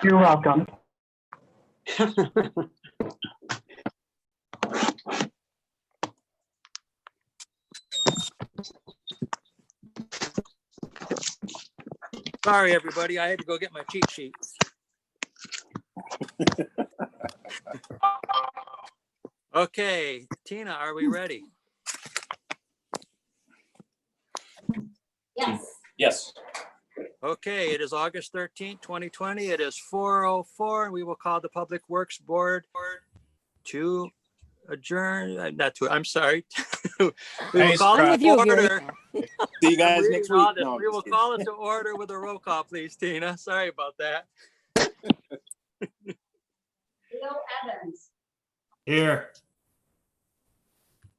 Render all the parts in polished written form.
You're welcome. Sorry, everybody. I had to go get my cheat sheets. Okay, Tina, are we ready? Yes. Yes. Okay, it is August 13th, 2020. It is 4:04, and we will call the Public Works Board to adjourn, not to, I'm sorry. We will Thanks, call Brad. it with to you, Gary. order. See you guys I'm next reading all week. this. No, I'm We will just kidding. call it to order with a roll call, please, Tina. Sorry about that. Leo Evans, Here.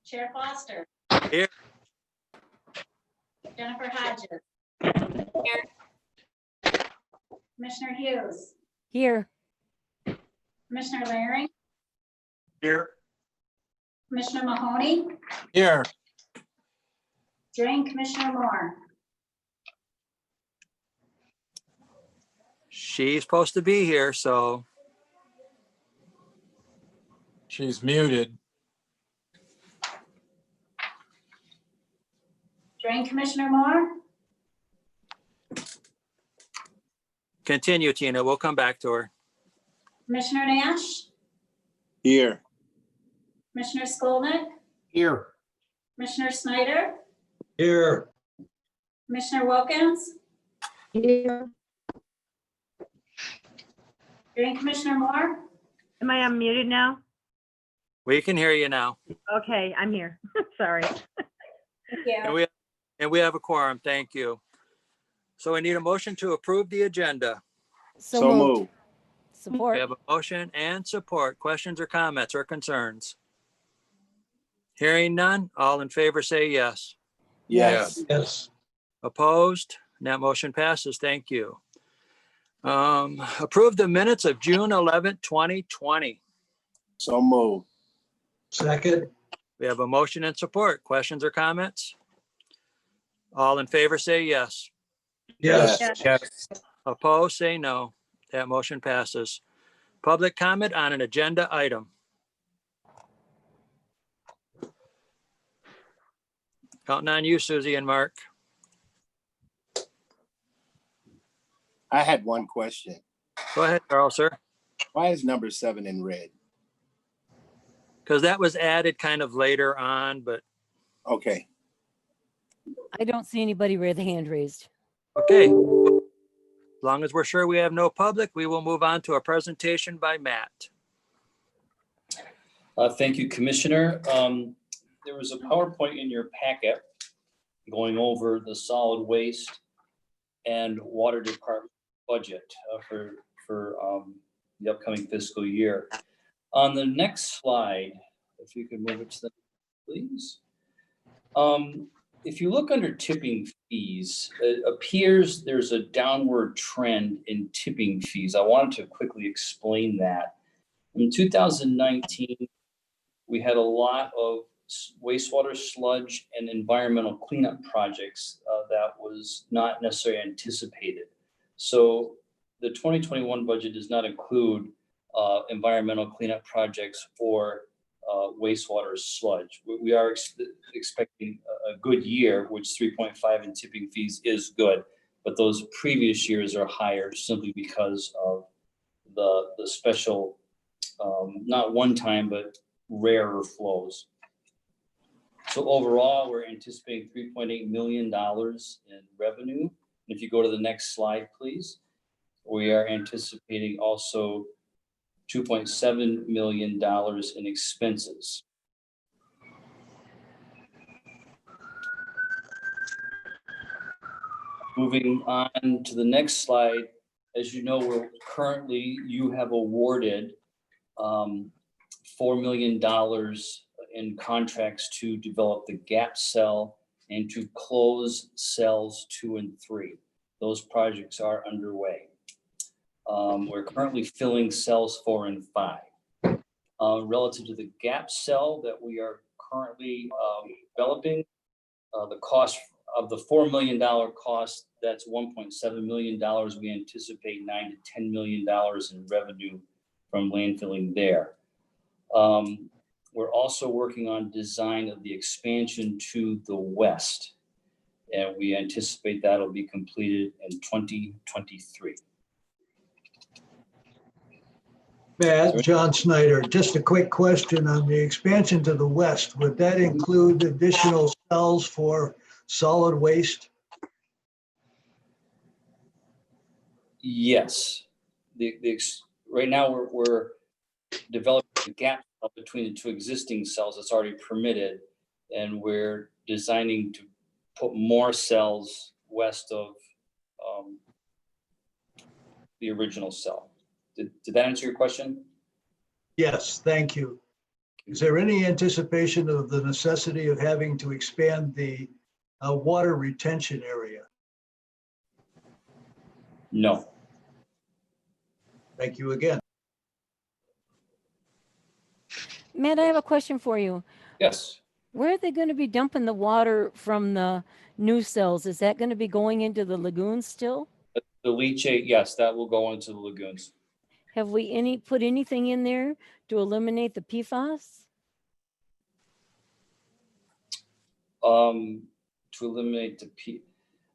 Chair Foster. Here. Jennifer Hodges. Here. Commissioner Hughes, Here. Commissioner Laring, Here. Commissioner Mahoney, Here. Drain Commissioner Moore. She's supposed to be here, so She's muted. Drain Commissioner Moore, continue, Tina. We'll come back to her. Commissioner Nash, Here. Commissioner Skolnick, Here. Commissioner Snyder, Here. Commissioner Wilkins, Here. Drain Commissioner Moore, Am I unmuted now? We can hear you now. Okay, I'm here. Sorry. thank And you. we have a quorum. Thank you. So I need a motion to approve the agenda. So So moved. move. We Support. have a motion and support. Questions or comments or concerns? Hearing none, all in favor say yes. Yes. Yes. Opposed? And that motion passes. Thank you. Approve the minutes of June 11th, 2020. So move. Second. We have a motion and support. Questions or comments? All in favor say yes. Yes. Yes. Opposed, say no. That motion passes. Public comment on an agenda item. Counting on you, Susie and Mark. I had one question. Go ahead, Carl, sir. Why is number 7 in red? Because that was added kind of later on, but Okay. I don't see anybody with a hand raised. okay. As long as we're sure we have no public, we will move on to a presentation by Matt. Thank you, Commissioner. There was a PowerPoint in your packet going over the solid waste and water department budget for the upcoming fiscal year. On the next slide, if you could move it to the, please. If you look under tipping fees, it appears there's a downward trend in tipping fees. I wanted to quickly explain that. In 2019, we had a lot of wastewater sludge and environmental cleanup projects that was not necessarily anticipated. So the 2021 budget does not include environmental cleanup projects or wastewater sludge. We are expecting a good year, which 3.5 in tipping fees is good, but those previous years are higher simply because of the special, not one time, but rarer flows. So overall, we're anticipating $3.8 million in revenue. And if you go to the next slide, please, we are anticipating also $2.7 million in expenses. Moving on to the next slide, as you know, you have awarded $4 million in contracts to develop the gap cell and to close cells 2 and 3. Those projects are underway. We're currently filling cells 4 and 5. Relative to the gap cell that we are currently developing, the cost of the $4 million cost, that's $1.7 million. We anticipate $9 to $10 million in revenue from landfilling there. We're also working on design of the expansion to the west, and we anticipate that'll be completed in 2023. Matt, John Snyder, just a quick question on the expansion to the west. Would that include additional cells for solid waste? Yes. Right now, we're developing a gap between the two existing cells that's already permitted, and we're designing to put more cells west of the original cell. Did that answer your question? Yes, thank you. Is there any anticipation of the necessity of having to expand the water retention area? No. Thank you again. Matt, I have a question for you. Yes. Where are they going to be dumping the water from the new cells? Is that going to be going into the lagoons still? The leachate, yes, that will go into the lagoons. Have we put anything in there to eliminate the PFAS? To eliminate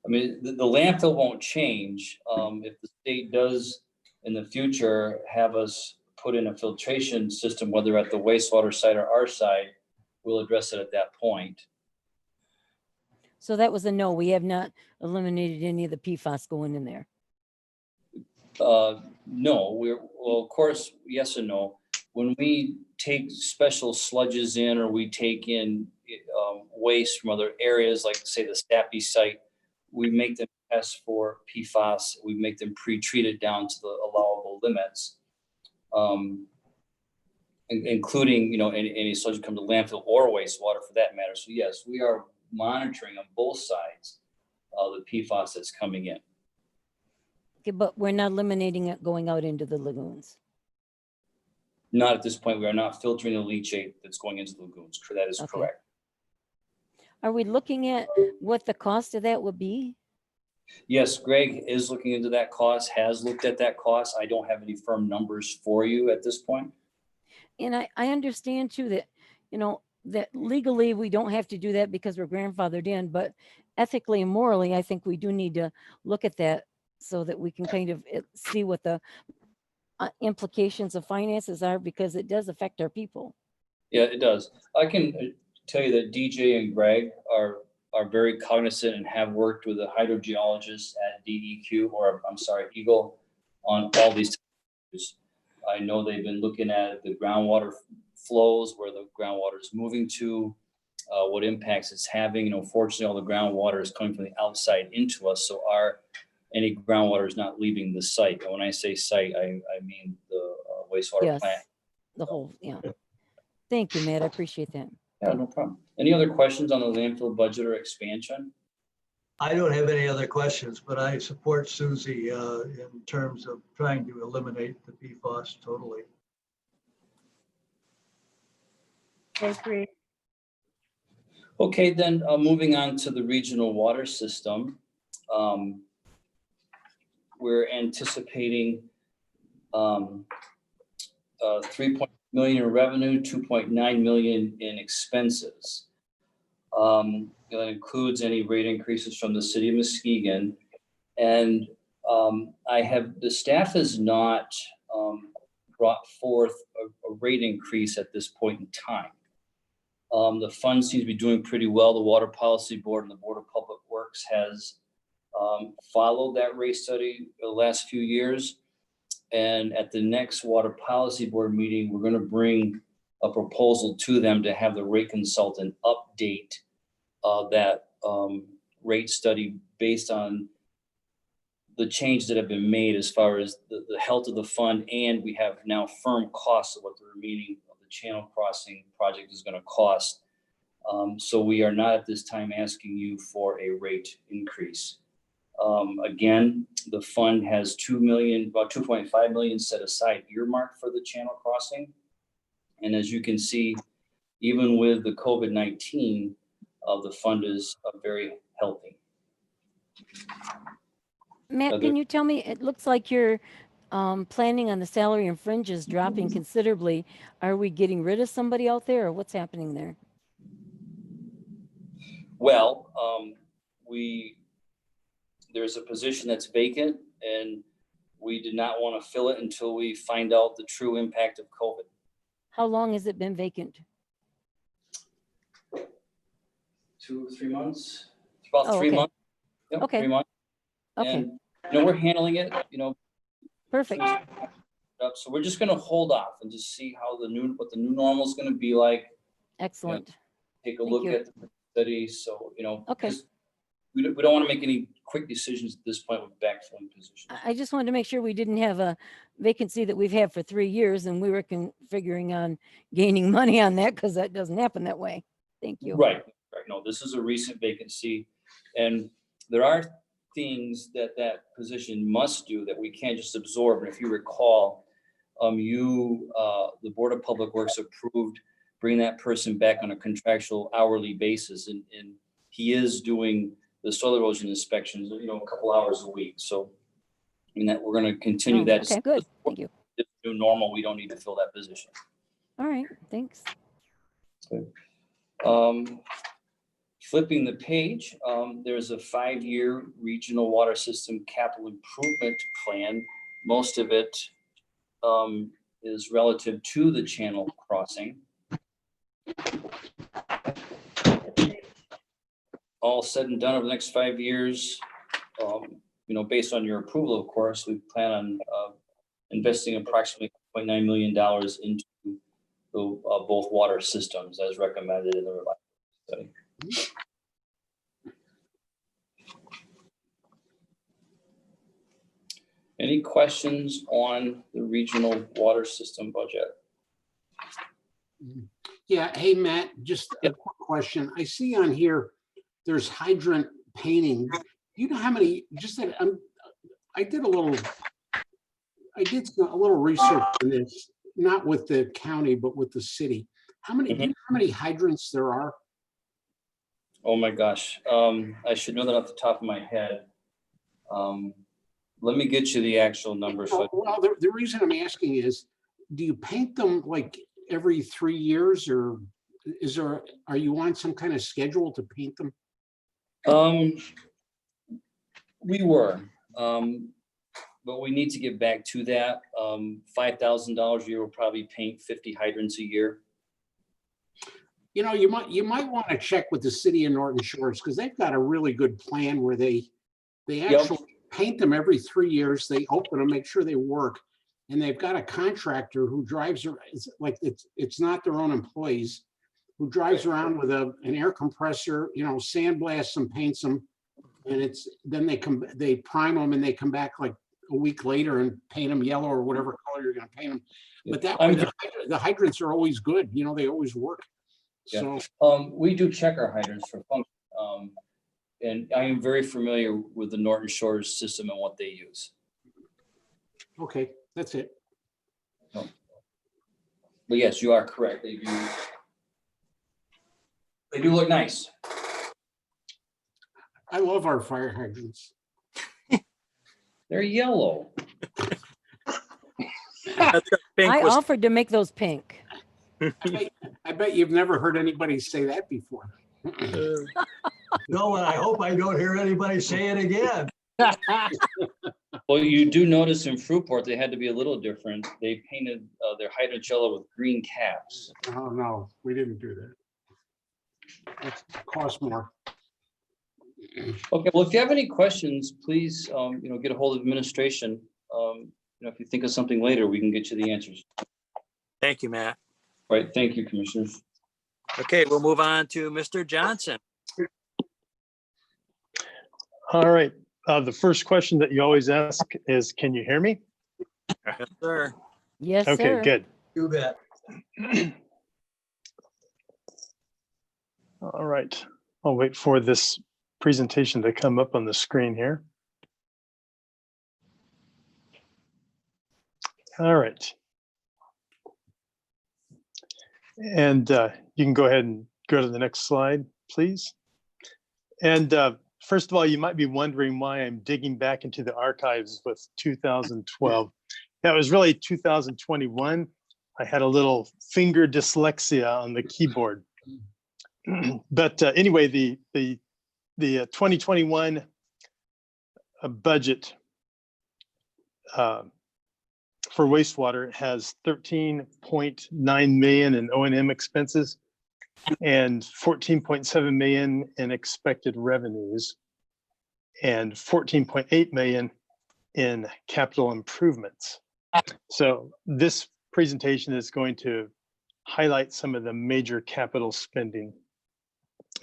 I mean, the landfill won't change. If the state does in the future have us put in a filtration system, whether at the wastewater site or our side, we'll address it at that point. So that was a no. We have not eliminated any of the PFAS going in there. No, well, of course, yes and no. When we take special sludges in, or we take in waste from other areas, like say the Stappy site, we make them test for PFAS. We make them pre-treat it down to the allowable limits, including, any sludge that comes to landfill or wastewater for that matter. So yes, we are monitoring on both sides the PFAS that's coming in. Okay, but we're not eliminating it going out into the lagoons. Not at this point. We are not filtering the leachate that's going into the lagoons. That is Okay. correct. Are we looking at what the cost of that would be? Yes, Greg is looking into that cost, has looked at that cost. I don't have any firm numbers for you at this point. And I understand too that, that legally we don't have to do that because we're grandfathered in, but ethically and morally, I think we do need to look at that so that we can kind of see what the implications of finances are, because it does affect our people. Yeah, it does. I can tell you that DJ and Greg are very cognizant and have worked with the hydrogeologists at DEQ, or I'm sorry, Eagle, on all these issues. I know they've been looking at the groundwater flows, where the groundwater is moving to, what impacts it's having. Fortunately, all the groundwater is coming from the outside into us, so any groundwater is not leaving the site. And when I say site, I mean the wastewater Yes, plant. the whole, yeah. Thank you, Matt. I appreciate that. Yeah, no problem. Any other questions on the landfill budget or expansion? I don't have any other questions, but I support Susie in terms of trying to eliminate the PFAS totally. I agree. Okay, then moving on to the regional water system. We're anticipating 3 million in revenue, 2.9 million in expenses. That includes any rate increases from the city of Muskegon. And the staff has not brought forth a rate increase at this point in time. The fund seems to be doing pretty well. The Water Policy Board and the Board of Public Works has followed that rate study the last few years. And at the next Water Policy Board meeting, we're going to bring a proposal to them to have the rate consultant update that rate study based on the changes that have been made as far as the health of the fund. And we have now firm costs of what the remaining of the channel crossing project is going to cost. So we are not at this time asking you for a rate increase. Again, the fund has about 2.5 million set aside earmarked for the channel crossing. And as you can see, even with the COVID-19, the fund is very healthy. Matt, Other- can you tell me, it looks like you're planning on the salary and fringes dropping considerably. Are we getting rid of somebody out there or what's happening there? Well, there's a position that's vacant and we did not want to fill it until we find out the true impact of COVID. How long has it been vacant? 2 or 3 months. It's about Oh, 3 okay. months. Yep, Okay. 3 months. Okay, And, we're handling it, perfect. so we're just gonna hold off and just see how what the new normal is gonna be like. Excellent. Take a Thank look you. at the study, so, Okay. 'cause we don't want to make any quick decisions at this point with backfilling positions. I just wanted to make sure we didn't have a vacancy that we've had for 3 years and we were figuring on gaining money on that because that doesn't happen that way. Thank you. Right. No, this is a recent vacancy. And there are things that position must do that we can't just absorb. And if you recall, the Board of Public Works approved bringing that person back on a contractual hourly basis. And he is doing the soil erosion inspections, a couple hours a week. So, that we're going to continue Oh, that. okay, good. Thank you. This new normal, we don't need to fill that position. All right, thanks. Flipping the page, there's a 5-year regional water system capital improvement plan. Most of it is relative to the channel crossing. All said and done over the next 5 years, based on your approval, of course, we plan on investing approximately $0.9 million into both water systems as recommended in the reliability study. Any questions on the regional water system budget? Yeah, hey, Matt, just a Yep. quick question. I see on here, there's hydrant painting. Do you know how many, I did a little research on this, not with the county, but with the city. Do you know how many hydrants there are? Oh my gosh, I should know that off the top of my head. Let me get you the actual number. So Well, the reason I'm asking is, do you paint them like every 3 years, or are you on some kind of schedule to paint them? we were, but we need to get back to that. $5,000 a year will probably paint 50 hydrants a year. You might want to check with the city of Norton Shores, because they've got a really good plan where they actually paint them every 3 years. They open them, make sure they work. And they've got a contractor who drives, it's not their own employees, who drives around with an air compressor, sandblasts them, paints them. And then they prime them and they come back like a week later and paint them yellow or whatever color you're going to paint them. But that way the hydrants are always good. They always work. Yeah. So We do check our hydrants for function. And I am very familiar with the Norton Shores system and what they use. okay, that's it. But yes, you are correct. They do look nice. I love our fire hydrants. They're yellow. That's what Pink I was- offered to make those pink. I bet you've never heard anybody say that before. No, and I hope I don't hear anybody say it again. Well, you do notice in Fruitport, they had to be a little different. They painted their hydrant yellow with green caps. Oh, no, we didn't do that. It costs more. Okay, well, if you have any questions, please, get a hold of administration. If you think of something later, we can get you the answers. Thank you, Matt. All right, thank you, commissioners. Okay, we'll move on to Mr. Johnson. All right. The first question that you always ask is, can you hear me? Yes, sir. Yes, Okay, sir. good. You bet. All right. I'll wait for this presentation to come up on the screen here. All right. And you can go ahead and go to the next slide, please. And First of all, you might be wondering why I'm digging back into the archives with 2012. That was really 2021. I had a little finger dyslexia on the keyboard. But anyway, the 2021 budget for wastewater has 13.9 million in O&M expenses and 14.7 million in expected revenues and 14.8 million in capital improvements. So this presentation is going to highlight some of the major capital spending.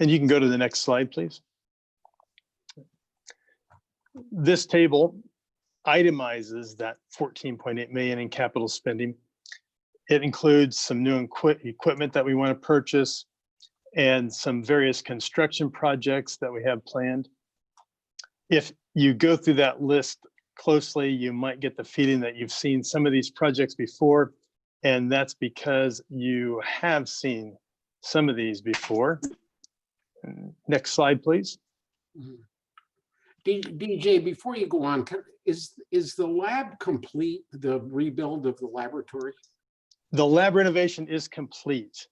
And you can go to the next slide, please. This table itemizes that 14.8 million in capital spending. It includes some new equipment that we want to purchase and some various construction projects that we have planned. If you go through that list closely, you might get the feeling that you've seen some of these projects before, and that's because you have seen some of these before. Next slide, please. DJ, before you go on, is the lab complete, the rebuild of the laboratory? The lab renovation is complete,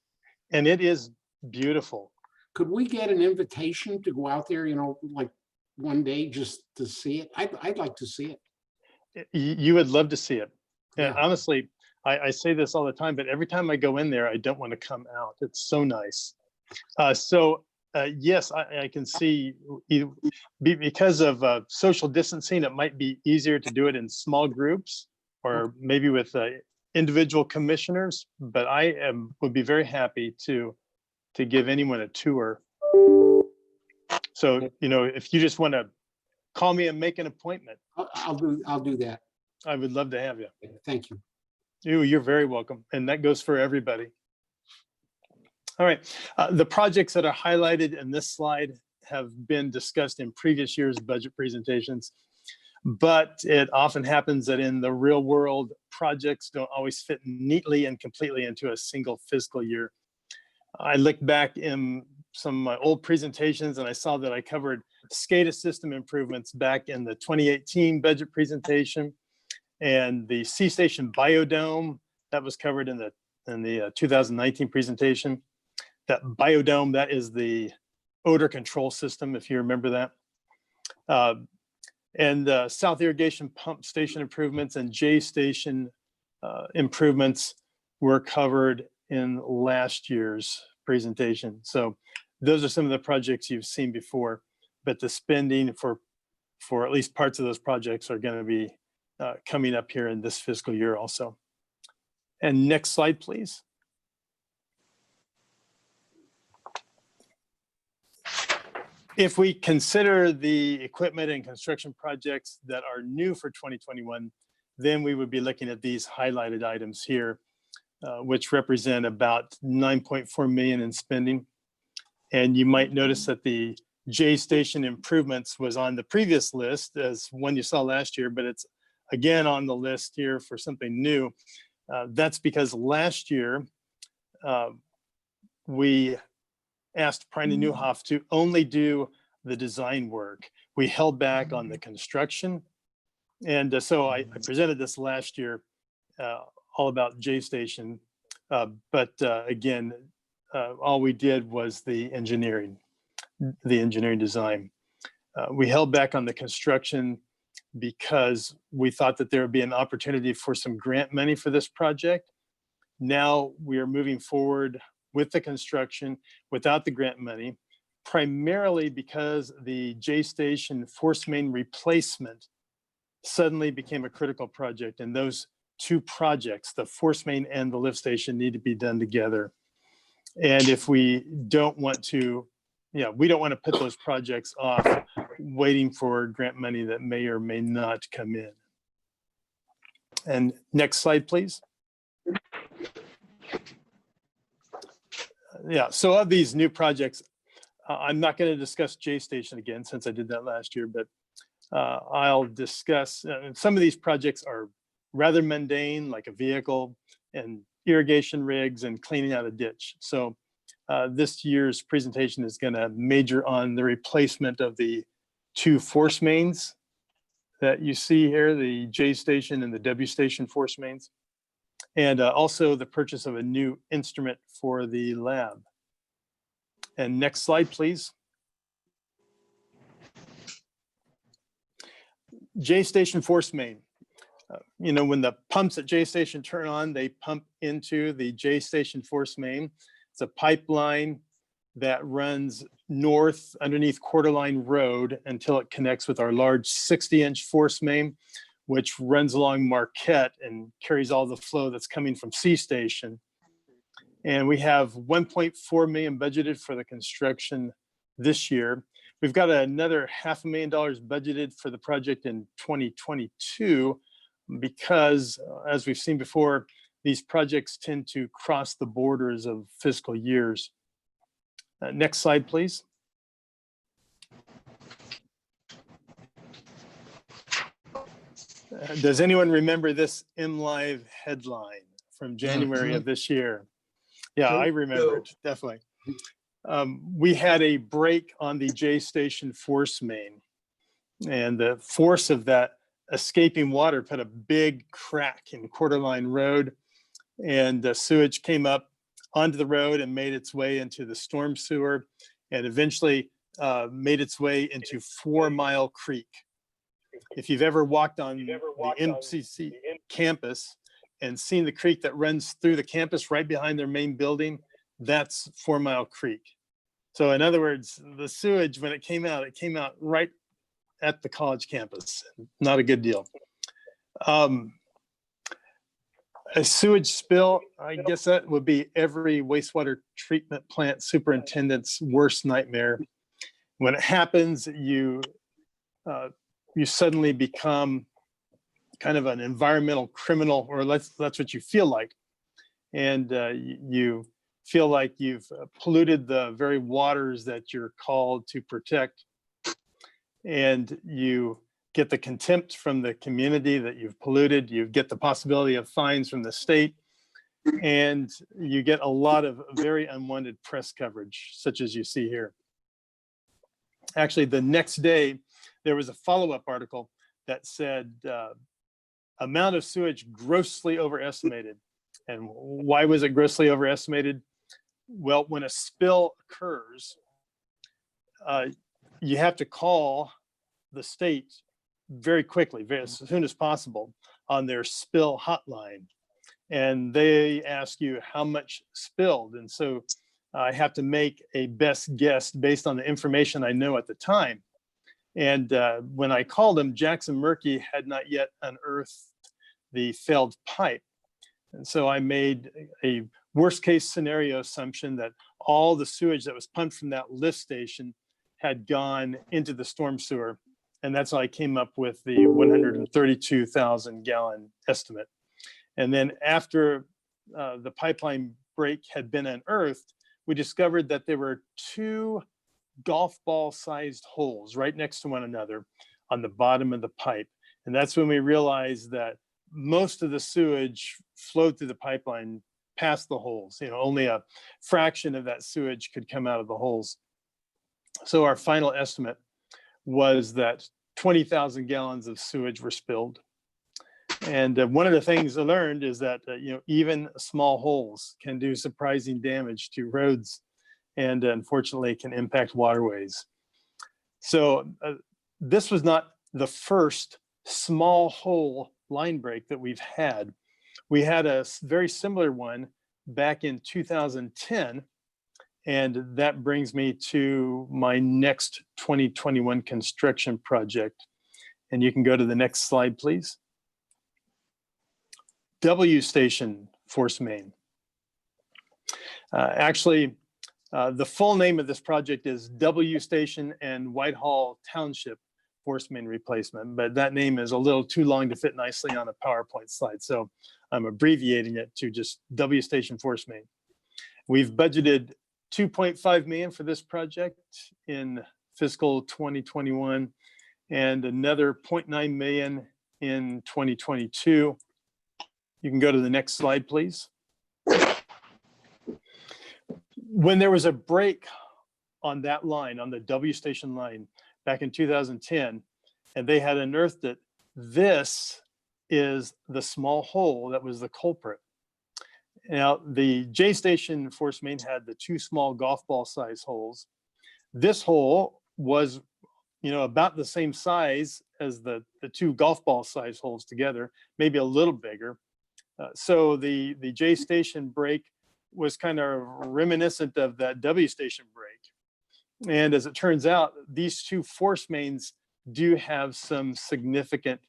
and it is beautiful. Could we get an invitation to go out there, like one day just to see it? I'd like to see it. You would love to see it. And Yeah. honestly, I say this all the time, but every time I go in there, I don't want to come out. It's so nice. Yes, I can see because of social distancing, it might be easier to do it in small groups or maybe with individual commissioners, but would be very happy to give anyone a tour. So, if you just want to call me and make an appointment, I'll do that. I would love to have you. Thank you. You're very welcome. And that goes for everybody. All right. The projects that are highlighted in this slide have been discussed in previous years' budget presentations, but it often happens that in the real world, projects don't always fit neatly and completely into a single fiscal year. I looked back in some of my old presentations and I saw that I covered SCADA system improvements back in the 2018 budget presentation, and the C-Station Biodome that was covered in the 2019 presentation. That Biodome, that is the odor control system, if you remember that. And South Irrigation Pump Station improvements and J Station improvements were covered in last year's presentation. So those are some of the projects you've seen before, but the spending for at least parts of those projects are going to be coming up here in this fiscal year also. And next slide, please. If we consider the equipment and construction projects that are new for 2021, then we would be looking at these highlighted items here, which represent about 9.4 million in spending. And you might notice that the J Station improvements was on the previous list as one you saw last year, but it's again on the list here for something new. That's because last year we asked Prine and Newhoff to only do the design work. We held back on the construction. And so I presented this last year, all about J Station. But again, all we did was the engineering design. We held back on the construction because we thought that there would be an opportunity for some grant money for this project. Now we are moving forward with the construction without the grant money, primarily because the J Station force main replacement suddenly became a critical project. And those two projects, the force main and the lift station, need to be done together. And if we don't want to, we don't want to put those projects off waiting for grant money that may or may not come in. And next slide, please. So of these new projects, I'm not going to discuss J Station again since I did that last year, but I'll discuss, some of these projects are rather mundane, like a vehicle and irrigation rigs and cleaning out a ditch. So this year's presentation is going to major on the replacement of the two force mains that you see here, the J station and the W station force mains. And also the purchase of a new instrument for the lab. And next slide, please. J station force main. You know, when the pumps at J station turn on, they pump into the J station force main. It's a pipeline that runs north underneath Quarter Line Road until it connects with our large 60-inch force main, which runs along Marquette and carries all the flow that's coming from C station. And we have 1.4 million budgeted for the construction this year. We've got another $500,000 budgeted for the project in 2022 because, as we've seen before, these projects tend to cross the borders of fiscal years. Next slide, please. Does anyone remember this MLive headline from January of this year? Yeah, I remember it, definitely. We had a break on the J station force main, and the force of that escaping water put a big crack in Quarter Line Road, and the sewage came up onto the road and made its way into the storm sewer, and eventually made its way into 4 Mile Creek. If you've ever walked on the MCC campus and seen the creek that runs through the campus right behind their main building, that's 4 Mile Creek. So in other words, the sewage, when it came out right at the college campus. Not a good deal. A sewage spill, I guess that would be every wastewater treatment plant superintendent's worst nightmare. When it happens, you suddenly become kind of an environmental criminal, or that's what you feel like. And you feel like you've polluted the very waters that you're called to protect. And you get the contempt from the community that you've polluted. You get the possibility of fines from the state. And you get a lot of very unwanted press coverage, such as you see here. Actually, the next day, there was a follow-up article that said, amount of sewage grossly overestimated. And why was it grossly overestimated? Well, when a spill occurs, you have to call the state very quickly, as soon as possible, on their spill hotline. And they ask you how much spilled. And so I have to make a best guess based on the information I know at the time. And when I called him, Jackson Murky had not yet unearthed the failed pipe. And so I made a worst case scenario assumption that all the sewage that was pumped from that lift station had gone into the storm sewer. And that's how I came up with the 132,000 gallon estimate. And then after the pipeline break had been unearthed, we discovered that there were 2 golf ball sized holes right next to one another on the bottom of the pipe. And that's when we realized that most of the sewage flowed through the pipeline past the holes. You know, only a fraction of that sewage could come out of the holes. So our final estimate was that 20,000 gallons of sewage were spilled. And one of the things I learned is that even small holes can do surprising damage to roads, and unfortunately can impact waterways. So this was not the first small hole line break that we've had. We had a very similar one back in 2010. And that brings me to my next 2021 construction project. And you can go to the next slide, please. W station force main. Actually, the full name of this project is W Station and Whitehall Township force main replacement, but that name is a little too long to fit nicely on a PowerPoint slide. So I'm abbreviating it to just W Station force main. We've budgeted $2.5 million for this project in fiscal 2021 and another $0.9 million in 2022. You can go to the next slide, please. When there was a break on that line, on the W station line, back in 2010, and they had unearthed it. This is the small hole that was the culprit. Now, the J Station force main had the 2 small golf ball size holes. This hole was, about the same size as the 2 golf ball size holes together, maybe a little bigger. So the J Station break was kind of reminiscent of that W Station break. And as it turns out, these 2 force mains do have some significant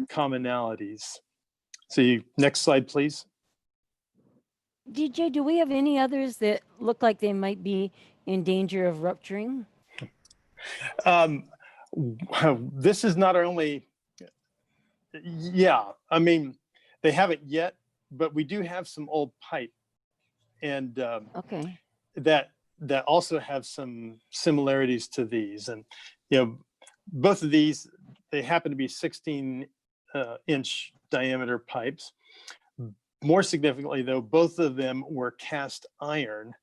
commonalities. So next slide, please. DJ, do we have any others that look like they might be in danger of rupturing? This is not our only, I mean, they haven't yet, but we do have some old pipe, and Okay. that also have some similarities to these. And both of these, they happen to be 16-inch diameter pipes. More significantly, though, both of them were cast iron,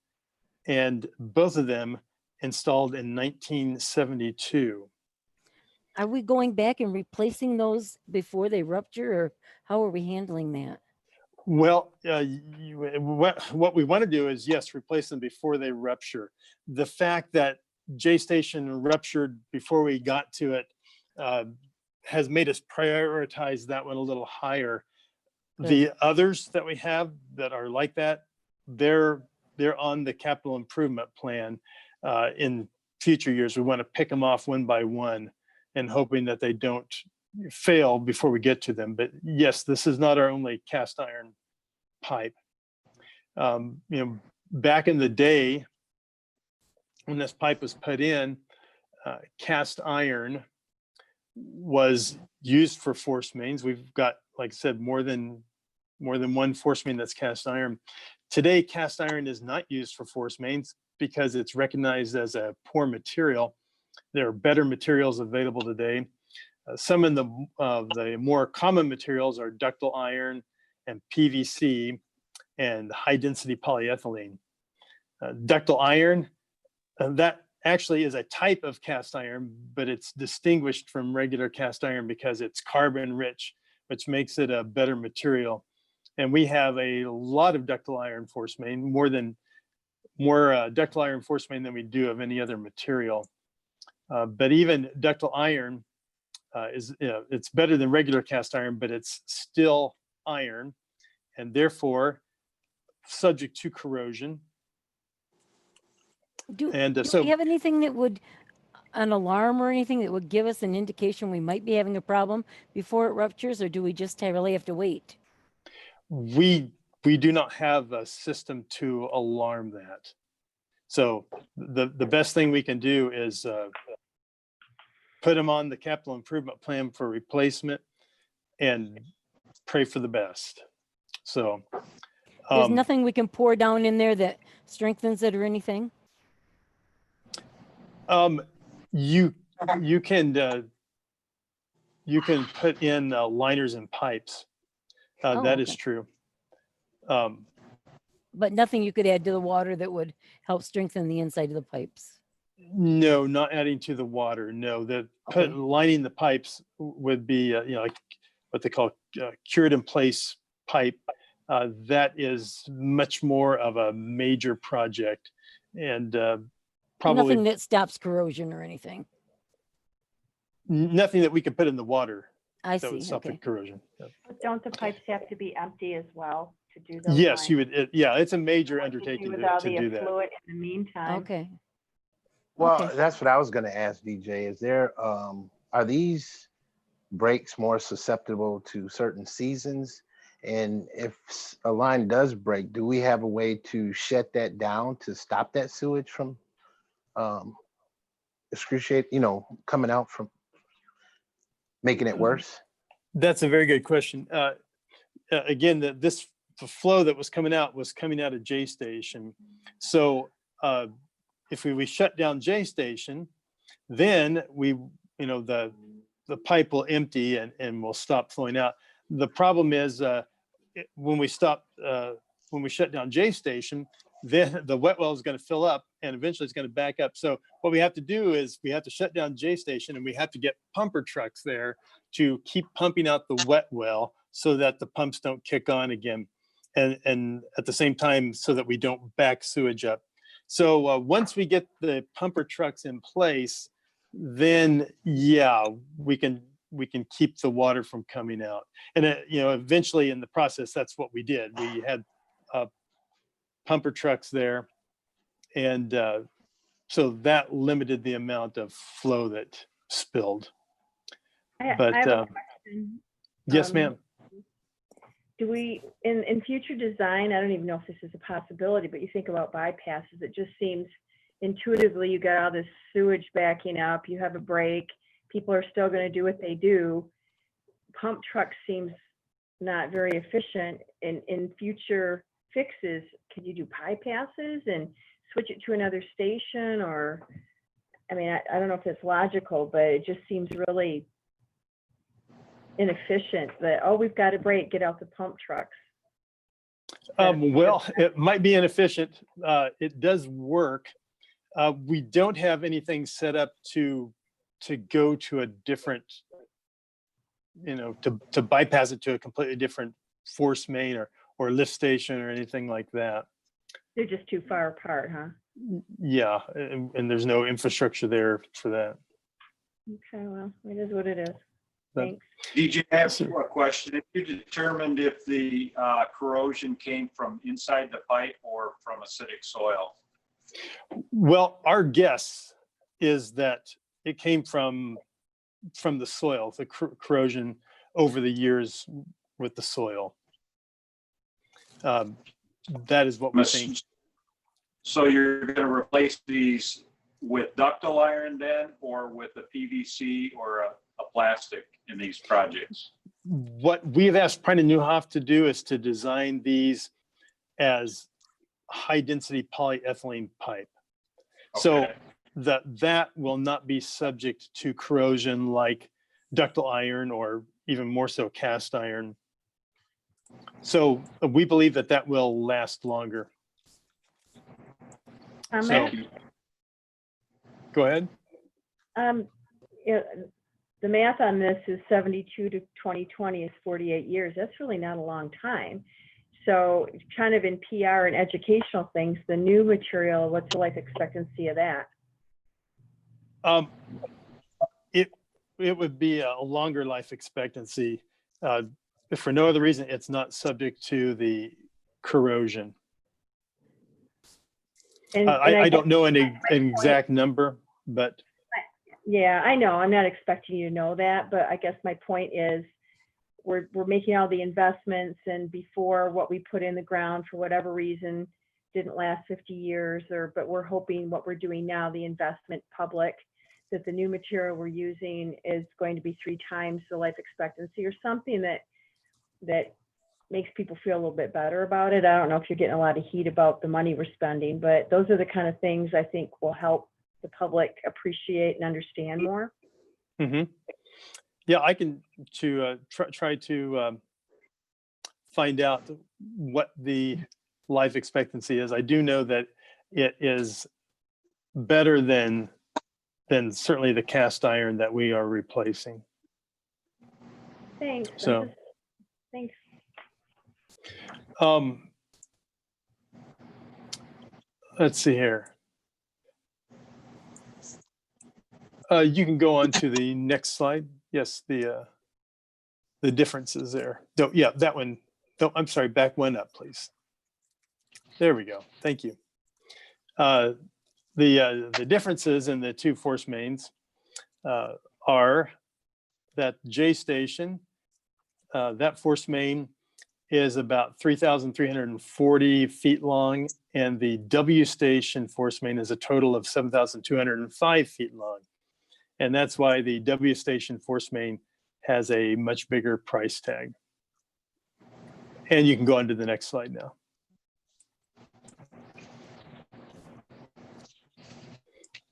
and both of them installed in 1972. Are we going back and replacing those before they rupture, or how are we handling that? Well, what we want to do is, yes, replace them before they rupture. The fact that J Station ruptured before we got to it has made us prioritize that one a little higher. The others that we have that are like that, they're on the capital improvement plan. In future years, we want to pick them off one by one and hoping that they don't fail before we get to them. But yes, this is not our only cast iron pipe. Back in the day when this pipe was put in, cast iron was used for force mains. We've got, like I said, more than one force main that's cast iron. Today, cast iron is not used for force mains because it's recognized as a poor material. There are better materials available today. Some of the more common materials are ductile iron and PVC and high density polyethylene. Ductile iron, that actually is a type of cast iron, but it's distinguished from regular cast iron because it's carbon rich, which makes it a better material. And we have a lot of ductile iron force main, more ductile iron force main than we do of any other material. But even ductile iron it's better than regular cast iron, but it's still iron and therefore subject to corrosion. Do So we have anything that would, an alarm or anything that would give us an indication we might be having a problem before it ruptures, or do we just really have to wait? we do not have a system to alarm that. So the best thing we can do is put them on the capital improvement plan for replacement and pray for the best. So There's nothing we can pour down in there that strengthens it or anything? You can put in liners and pipes. That is okay. true. But nothing you could add to the water that would help strengthen the inside of the pipes? No, not adding to the water. No, Okay. lining the pipes would be, like what they call cured in place pipe. That is much more of a major project, and probably Nothing that stops corrosion or anything? nothing that we could put in the water I that would see, stop the okay. corrosion. Yeah. But don't the pipes have to be empty as well to do those? Yes, lines? you would. Yeah, it's a major What do you do undertaking with to all do the that. effluent in the meantime? Okay. Well, Okay. that's what I was gonna ask DJ. Is there, are these breaks more susceptible to certain seasons? And if a line does break, do we have a way to shut that down to stop that sewage from coming out from making it worse? That's a very good question. Again, the flow that was coming out of J Station. So if we shut down J Station, then the pipe will empty and will stop flowing out. The problem is when we shut down J Station, then the wet well is going to fill up and eventually it's going to back up. So what we have to do is we have to shut down J Station and we have to get pumper trucks there to keep pumping out the wet well so that the pumps don't kick on again. And at the same time, so that we don't back sewage up. So once we get the pumper trucks in place, then yeah, we can keep the water from coming out. And eventually in the process, that's what we did. We had pumper trucks there, and so that limited the amount of flow that spilled. I But have a question. yes, ma'am. Do we, in future design, I don't even know if this is a possibility, but you think about bypasses, it just seems intuitively you got all this sewage backing up, you have a break, people are still going to do what they do. Pump truck seems not very efficient. In future fixes, could you do bypasses and switch it to another station? Or, I mean, I don't know if it's logical, but it just seems really inefficient that, oh, we've got a break, get out the pump trucks. Well, it might be inefficient. It does work. We don't have anything set up to go to a different, to bypass it to a completely different force main or lift station or anything like that. They're just too far apart, huh? Yeah, and there's no infrastructure there for that. Okay, well, it is what it is. But- Thanks. DJ, I have Sir. a question. If you determined if the corrosion came from inside the pipe or from acidic soil? Well, our guess is that it came from the soil, the corrosion over the years with the soil. That is what we think. So you're going to replace these with ductile iron then, or with a PVC or a plastic in these projects? What we've asked Prine Newhoff to do is to design these as high density polyethylene pipe. So Okay. that will not be subject to corrosion like ductile iron or even more so cast iron. So we believe that will last longer. So Comment? go ahead. The math on this is 72 to 2020 is 48 years. That's really not a long time. So kind of in PR and educational things, the new material, what's the life expectancy of that? It would be a longer life expectancy. If for no other reason, it's not subject to the corrosion. I don't know an exact number, but yeah, I know. I'm not expecting you to know that, but I guess my point is we're making all the investments, and before what we put in the ground for whatever reason didn't last 50 years, but we're hoping what we're doing now, the investment public, that the new material we're using is going to be 3 times the life expectancy or something that makes people feel a little bit better about it. I don't know if you're getting a lot of heat about the money we're spending, but those are the kind of things I think will help the public appreciate and understand more. mm-hmm. Yeah, I can try to find out what the life expectancy is. I do know that it is better than certainly the cast iron that we are replacing. Thanks. So, Thanks. let's see here. You can go on to the next slide. Yes, the differences there. No, yeah, that one. No, I'm sorry, back one up, please. There we go. Thank you. The differences in the 2 force mains are that J station, that force main is about 3,340 feet long, and the W station force main is a total of 7,205 feet long. And that's why the W station force main has a much bigger price tag. And you can go on to the next slide now.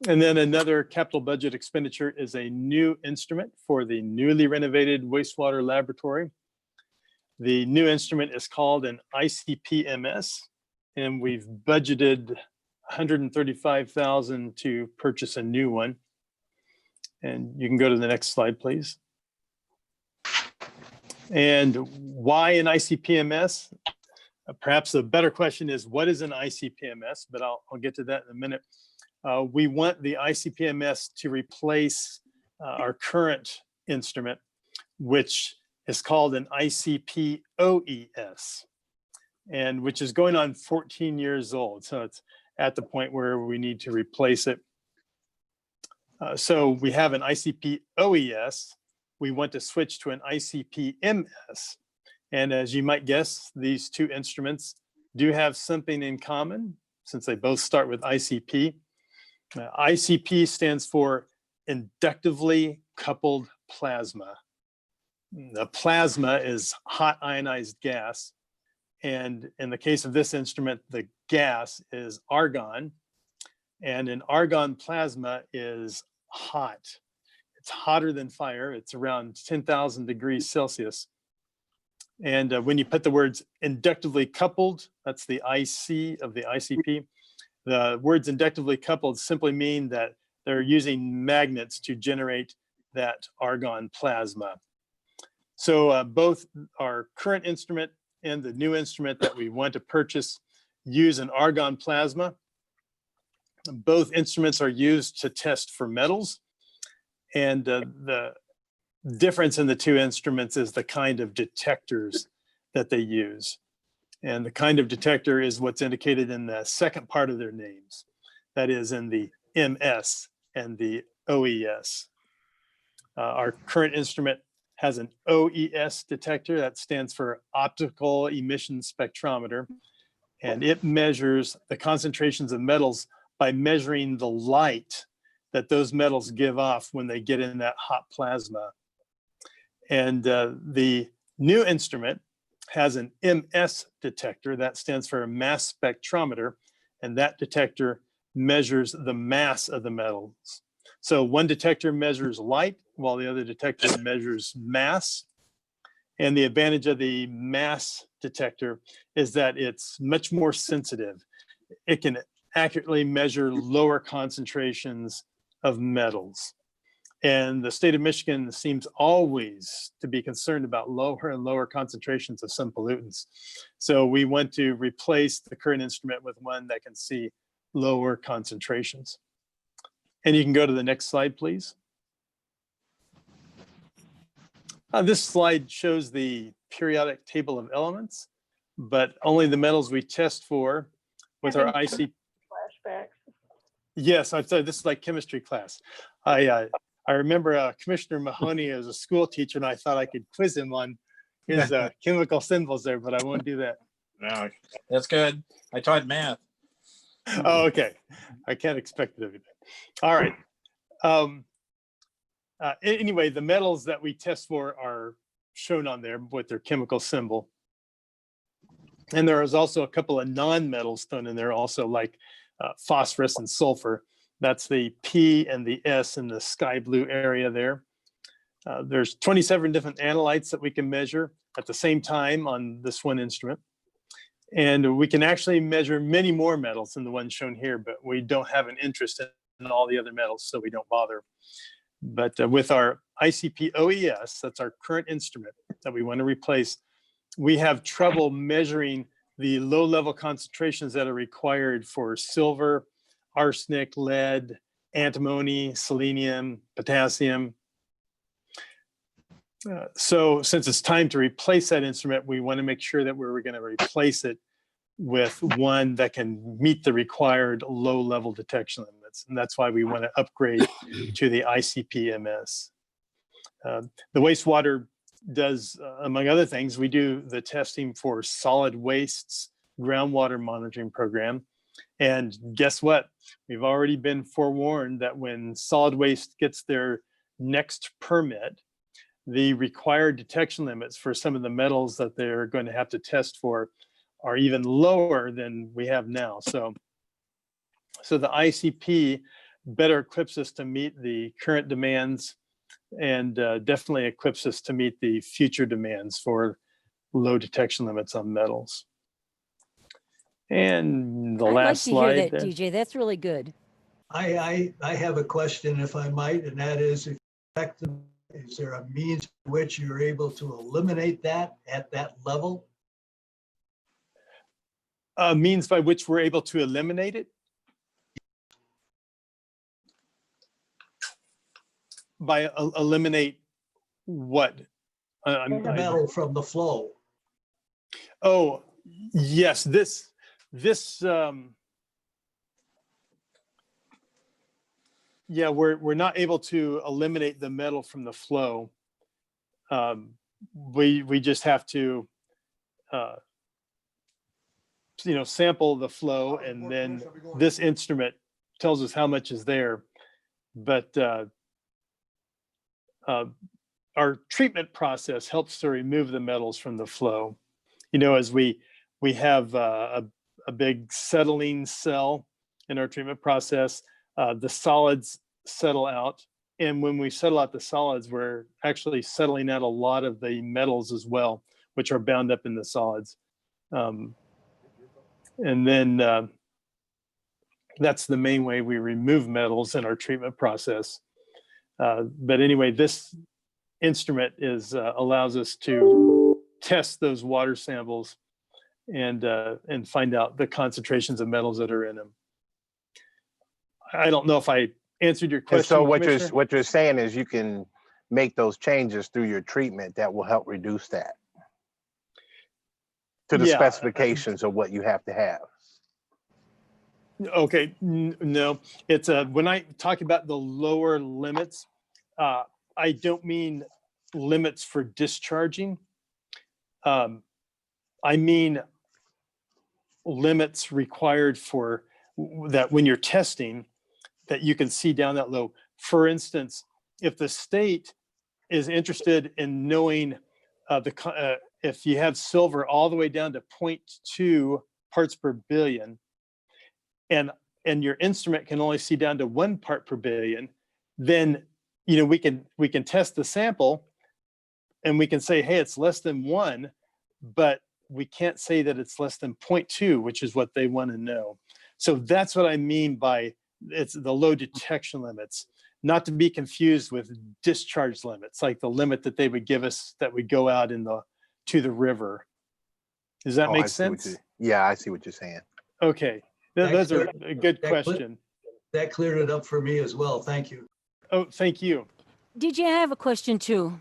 And then another capital budget expenditure is a new instrument for the newly renovated wastewater laboratory. The new instrument is called an ICP-MS, and we've budgeted 135,000 to purchase a new one. And you can go to the next slide, please. And why an ICP-MS? Perhaps the better question is, what is an ICP-MS? But I'll get to that in a minute. We want the ICP-MS to replace our current instrument, which is called an ICP-OES, and which is going on 14 years old. So it's at the point where we need to replace it. So we have an ICP-OES. We want to switch to an ICP-MS. And as you might guess, these two instruments do have something in common since they both start with ICP. ICP stands for inductively coupled plasma. The plasma is hot ionized gas. And in the case of this instrument, the gas is argon. And an argon plasma is hot. It's hotter than fire. It's around 10,000 degrees Celsius. And when you put the words inductively coupled, that's the IC of the ICP. The words inductively coupled simply mean that they're using magnets to generate that argon plasma. So both our current instrument and the new instrument that we want to purchase use an argon plasma. Both instruments are used to test for metals. And the difference in the two instruments is the kind of detectors that they use. And the kind of detector is what's indicated in the second part of their names. That is in the MS and the OES. Our current instrument has an OES detector that stands for optical emission spectrometer. And it measures the concentrations of metals by measuring the light that those metals give off when they get in that hot plasma. And the new instrument has an MS detector that stands for a mass spectrometer, and that detector measures the mass of the metals. So one detector measures light while the other detector measures mass. And the advantage of the mass detector is that it's much more sensitive. It can accurately measure lower concentrations of metals. And the state of Michigan seems always to be concerned about lower and lower concentrations of some pollutants. So we want to replace the current instrument with one that can see lower concentrations. And you can go to the next slide, please. This slide shows the periodic table of elements, but only the metals we test for with our IC. Flashbacks. Yes, I'd say this is like chemistry class. I remember Commissioner Mahoney as a school teacher, and I thought I could quiz him on his chemical symbols there, but I won't do that. No, that's good. I taught math. Oh, okay. I can't expect it of you. All right. Anyway, the metals that we test for are shown on there with their chemical symbol. And there is also a couple of non-metals thrown in there also, like phosphorus and sulfur. That's the P and the S in the sky blue area there. There's 27 different analytes that we can measure at the same time on this one instrument. And we can actually measure many more metals than the ones shown here, but we don't have an interest in all the other metals, so we don't bother. But with our ICP-OES, that's our current instrument that we want to replace, we have trouble measuring the low-level concentrations that are required for silver, arsenic, lead, antimony, selenium, potassium. So since it's time to replace that instrument, we want to make sure that we're going to replace it with one that can meet the required low-level detection limits. And that's why we want to upgrade to the ICP-MS. The wastewater does, among other things, we do the testing for solid wastes groundwater monitoring program. And guess what? We've already been forewarned that when solid waste gets their next permit, the required detection limits for some of the metals that they're going to have to test for are even lower than we have now. So the ICP better equips us to meet the current demands and definitely equips us to meet the future demands for low detection limits on metals. And the I'd like last to hear slide that, there. DJ. That's really good. I have a question if I might, and that is, is there a means by which you're able to eliminate that at that level? Means by which we're able to eliminate it? By eliminate what? Metal from the flow. Oh, yes, this, yeah, we're not able to eliminate the metal from the flow. We just have to, sample the flow, and then this instrument tells us how much is there. But our treatment process helps to remove the metals from the flow. As we have a big settling cell in our treatment process, the solids settle out. And when we settle out the solids, we're actually settling out a lot of the metals as well, which are bound up in the solids. And then that's the main way we remove metals in our treatment process. But anyway, this instrument allows us to test those water samples and find out the concentrations of metals that are in them. I don't know if I answered your question. And so Commissioner. what you're saying is you can make those changes through your treatment that will help reduce that to the Yeah. specifications of what you have to have. Okay, no, it's when I talk about the lower limits, I don't mean limits for discharging. I mean limits required for that when you're testing, that you can see down that low. For instance, if the state is interested in knowing if you have silver all the way down to 0.2 parts per billion, and your instrument can only see down to 1 part per billion, then we can test the sample and we can say, hey, it's less than 1, but we can't say that it's less than 0.2, which is what they want to know. So that's what I mean by it's the low detection limits, not to be confused with discharge limits, like the limit that they would give us that would go out to the river. Does that make sense? Yeah, I see what you're saying. Okay, those are a good question. That cleared it up for me as well. Thank you. Oh, thank you. DJ, I have a question too.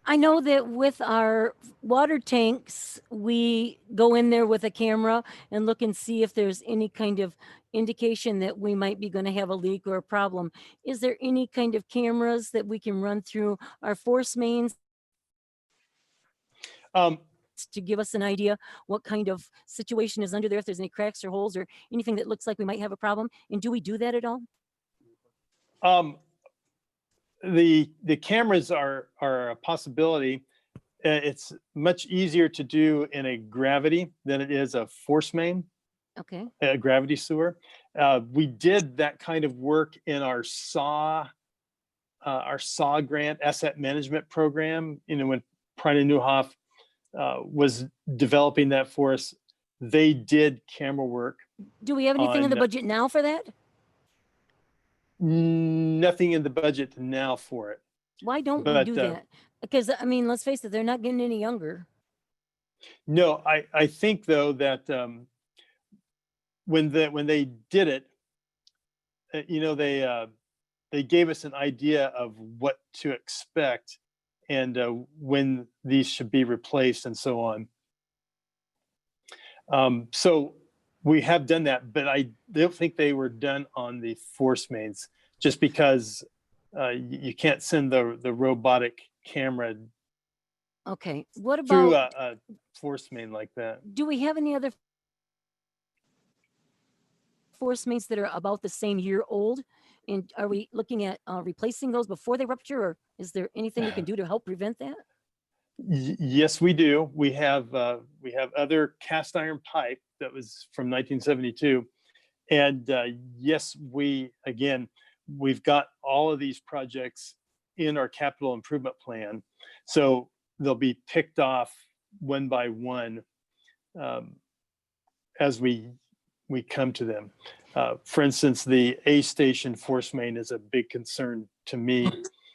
I know that with our water tanks, we go in there with a camera and look and see if there's any kind of indication that we might be going to have a leak or a problem. Is there any kind of cameras that we can run through our force mains to give us an idea what kind of situation is under there, if there's any cracks or holes or anything that looks like we might have a problem? And do we do that at all? The cameras are a possibility. It's much easier to do in a gravity than it is a force main. Okay. A gravity sewer. We did that kind of work in our SAW grant asset management program. When Prine Newhoff was developing that for us, they did camera work. Do we have anything in the budget now for that? Nothing in the budget now for it. Why don't we do that? Because I mean, let's face it, they're not getting any younger. No, I think though that when they did it, they gave us an idea of what to expect and when these should be replaced and so on. So we have done that, but I don't think they were done on the force mains, just because you can't send the robotic camera Okay, what through about, a force main like that. do we have any other force mains that are about the same year old? And are we looking at replacing those before they rupture, or is there anything we can do to help prevent that? Yes, we do. We have other cast iron pipe that was from 1972, and yes, we've got all of these projects in our capital improvement plan, so they'll be picked off one by one. as we come to them. For instance, the A station force main is a big concern to me.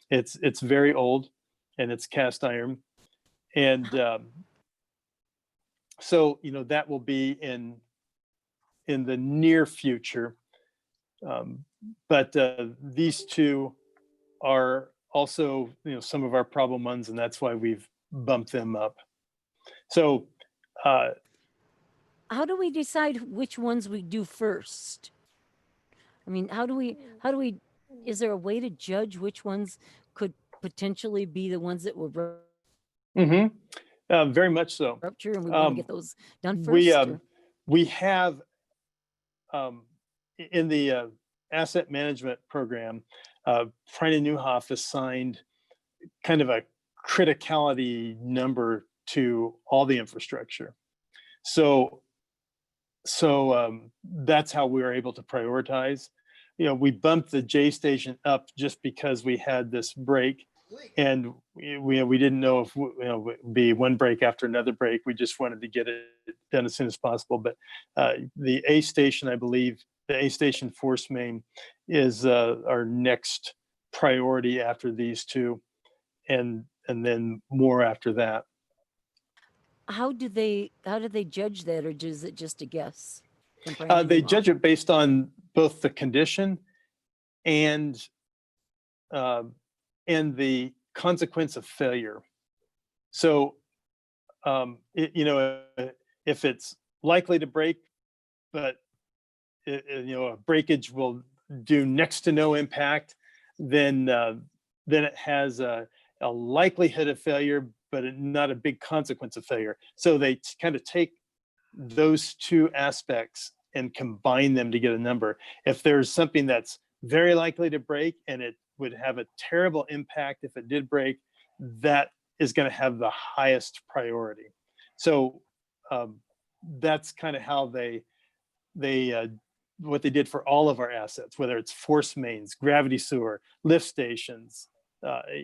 It's very old and it's cast iron. And so, you know, that will be in the near future. But these two are also, you know, some of our problem ones, and that's why we've bumped them up. So How do we decide which ones we do first? I mean, how do we, is there a way to judge which ones could potentially be the ones that will very much so. rupture and we want to get those done first? We have in the asset management program, Freien Newhoff assigned kind of a criticality number to all the infrastructure. So that's how we were able to prioritize. You know, we bumped the J station up just because we had this break, and we didn't know if it would be one break after another break. We just wanted to get it done as soon as possible. But the A station, I believe, the A station force main is our next priority after these two, and then more after that. How do they judge that, or is it just a guess? They judge it based on both the condition and the consequence of failure. So, you know, if it's likely to break, but you know, a breakage will do next to no impact, then it has a likelihood of failure, but not a big consequence of failure. So they kind of take those two aspects and combine them to get a number. If there's something that's very likely to break and it would have a terrible impact if it did break, that is going to have the highest priority. So that's kind of how they what they did for all of our assets, whether it's force mains, gravity sewer, lift stations,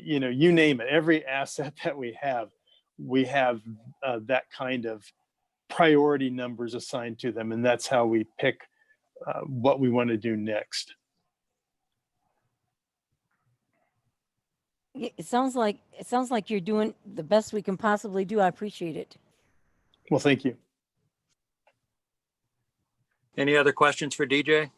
you know, you name it. Every asset that we have that kind of priority numbers assigned to them, and that's how we pick what we want to do next. It sounds like you're doing the best we can possibly do. I appreciate it. Well, thank you. Any other questions for DJ?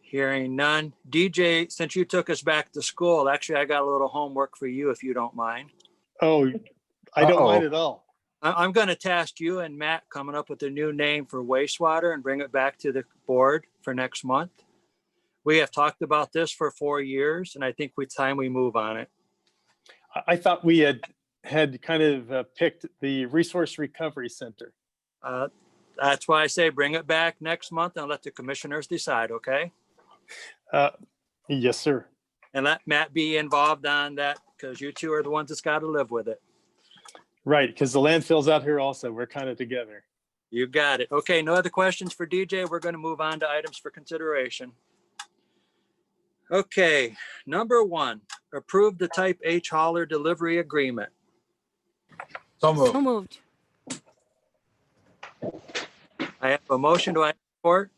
Hearing none. DJ, since you took us back to school, actually, I got a little homework for you, if you don't mind. Oh, I don't mind at all. I'm going to task you and Matt coming up with a new name for wastewater and bring it back to the board for next month. We have talked about this for 4 years, and I think it's time we move on it. I thought we had kind of picked the Resource Recovery Center. That's why I say bring it back next month and let the commissioners decide, okay? Yes, sir. And let Matt be involved on that, because you two are the ones that's got to live with it. Right, because the landfill's out here also. We're kind of together. You got it. Okay, no other questions for DJ. We're going to move on to items for consideration. Okay, number 1, approve the type H hauler delivery agreement. So moved. So moved. I have a motion. Do I have support?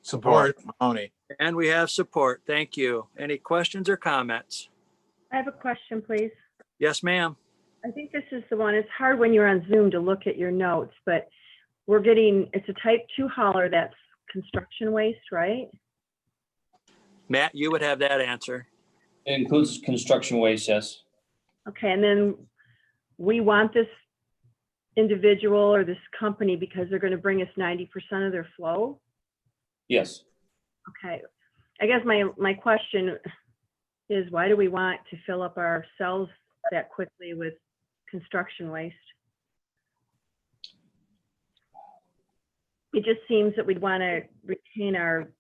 Support, Mahoney. And we have support. Thank you. Any questions or comments? I have a question, please. Yes, ma'am. I think this is the one, it's hard when you're on Zoom to look at your notes, but it's a type 2 hauler that's construction waste, right? Matt, you would have that answer. It includes construction waste, yes. Okay, and then we want this individual or this company because they're going to bring us 90% of their flow? Yes. Okay, I guess my question is, why do we want to fill up our cells that quickly with construction waste? It just seems that we'd want to retain our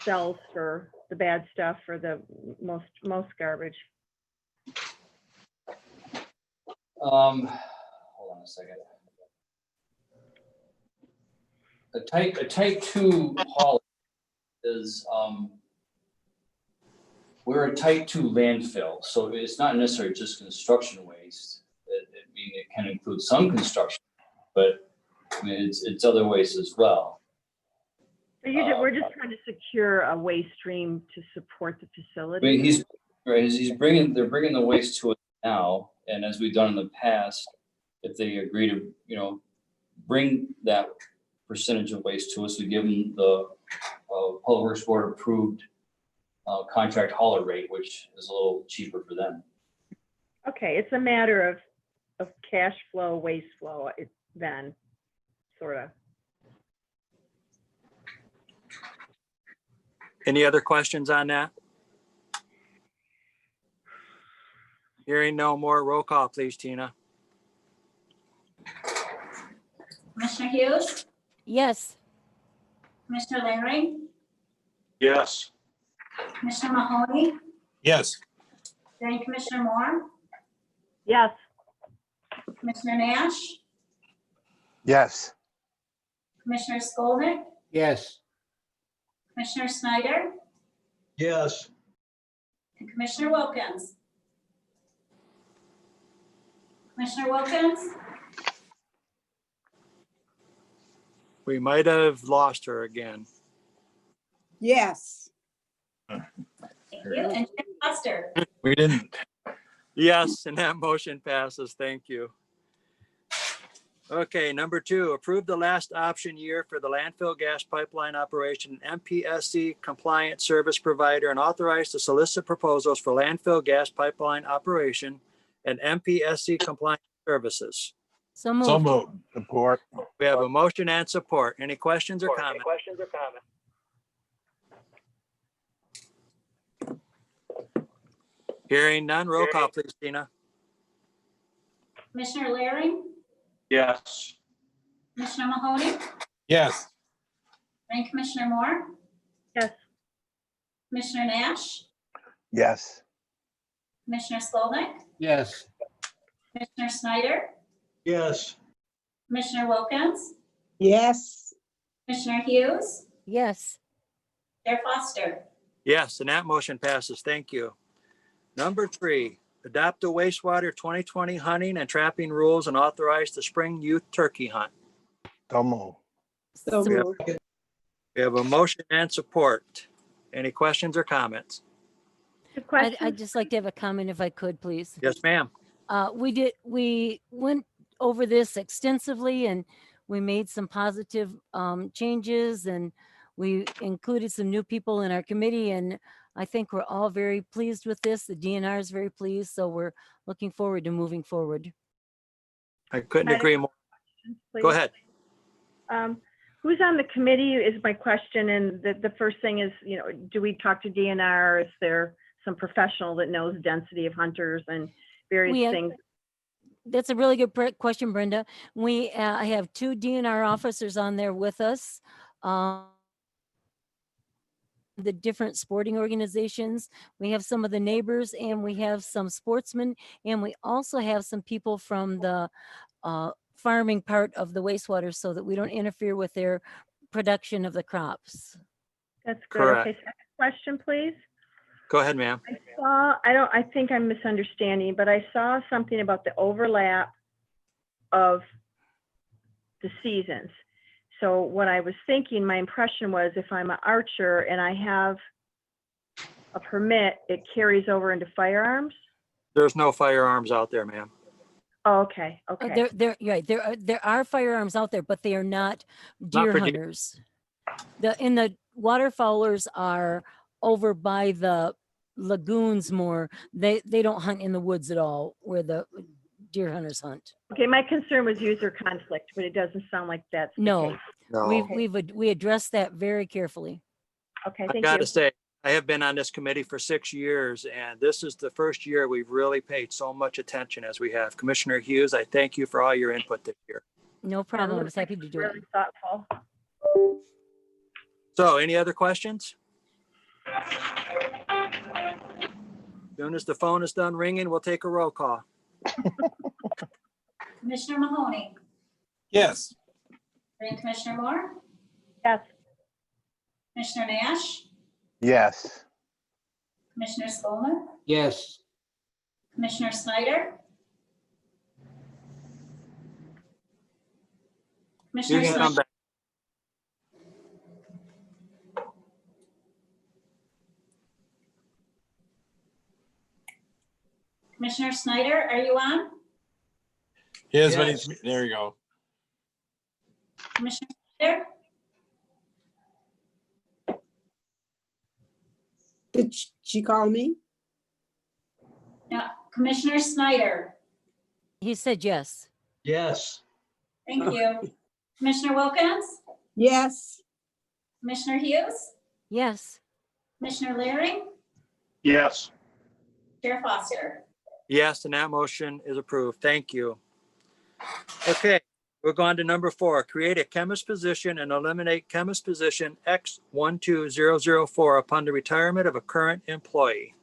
cells for the bad stuff, or the most garbage. Hold on a second. A type 2 hauler is, we're a type 2 landfill, so it's not necessarily just construction waste. It mean, it can include some construction, but I mean, it's other waste as well. So we're just trying to secure a waste stream to support the I facility. mean, they're bringing the waste to us now, and as we've done in the past, if they agree to, bring that percentage of waste to us, we give them the Public Works Board approved contract hauler rate, which is a little cheaper for them. Okay, it's a matter of cash flow, waste flow, then, sort of. Any other questions on that? Hearing no more, roll call, please, Tina. Commissioner Hughes, Yes. Commissioner Larry, Yes. Commissioner Mahoney, Yes. Drain Commissioner Moore, Yes. Commissioner Nash, Yes. Commissioner Skolnick, Yes. Commissioner Snyder, Yes. and Commissioner Wilkins. Commissioner Wilkins, We might have lost her again. Yes. thank you, and Jim Foster. We didn't. Yes, and that motion passes. Thank you. Okay, number 2, approve the last option year for the landfill gas pipeline operation, MPSC compliant service provider, and authorize to solicit proposals for landfill gas pipeline operation and MPSC compliant services. So moved. So moved. Support. We have a motion and support. Any questions or comments? Hearing none, roll call, please, Tina. Commissioner Larry, Yes. Commissioner Mahoney, Yes. Drain Commissioner Moore, Yes. Commissioner Nash, Yes. Commissioner Skolnick, Yes. Commissioner Snyder, Yes. Commissioner Wilkins, Yes. Commissioner Hughes, Yes. Chair Foster. Yes, and that motion passes. Thank you. Number 3, adopt the wastewater 2020 hunting and trapping rules and authorize the spring youth turkey hunt. So move. So Yeah. moved. We have a motion and support. Any questions or comments? Good I'd question. just like to have a comment if I could, please. Yes, ma'am. We went over this extensively and we made some positive changes and we included some new people in our committee, and I think we're all very pleased with this. The DNR is very pleased, so we're looking forward to moving forward. I couldn't Madam- agree more. Please. Go ahead. Who's on the committee is my question. And the first thing is, do we talk to DNR? Is there some professional that knows density of hunters and various We have- things? That's a really good question, Brenda. I have 2 DNR officers on there with us. The different sporting organizations. We have some of the neighbors and we have some sportsmen, and we also have some people from the farming part of the wastewater so that we don't interfere with their production of the crops. That's good. Correct. Okay, second question, please. Go ahead, ma'am. I think I'm misunderstanding, but I saw something about the overlap of the seasons. So what I was thinking, my impression was if I'm an archer and I have a permit, it carries over into firearms? There's no firearms out there, ma'am. Oh, okay, okay. You're right. There are firearms out there, but they are not deer for deer. hunters. The waterfowlers are over by the lagoons more. They don't hunt in the woods at all where the deer hunters hunt. Okay, my concern was user conflict, but it doesn't sound like that's the No, case. No. we addressed that very carefully. Okay, I thank gotta you. say, I have been on this committee for 6 years, and this is the first year we've really paid so much attention as we have. Commissioner Hughes, I thank you for all your input this year. No problem. I was happy to do it. Really thoughtful. So any other questions? Soon as the phone is done ringing, we'll take a roll call. Commissioner Mahoney, Yes. Drain Commissioner Moore, Yes. Commissioner Nash, Yes. Commissioner Skolnick, Yes. Commissioner Snyder, Commissioner can come Snyder, back. Commissioner Snyder, are you on? Yes, but it's, there you go. Commissioner Snyder? Did she call me? No, Commissioner Snyder, He said yes. Yes. thank you. Commissioner Wilkins? Yes. Commissioner Hughes? Yes. Commissioner Laring? Yes. Chair Foster? Yes, and that motion is approved. Thank you. Okay, we're going to number 4, create a chemist position and eliminate chemist position X12004 upon the retirement of a current employee.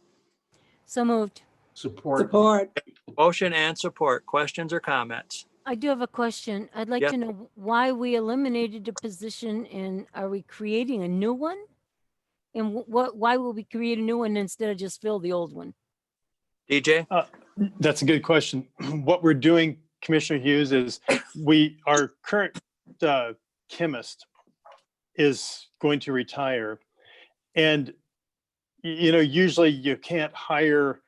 So moved. Support. Support. Motion and support. Questions or comments? I do have a question. I'd like Yes. to know why we eliminated a position and are we creating a new one? And why will we create a new one instead of just fill the old one? DJ? That's a good question. What we're doing, Commissioner Hughes, is our current chemist is going to retire. And, usually you can't hire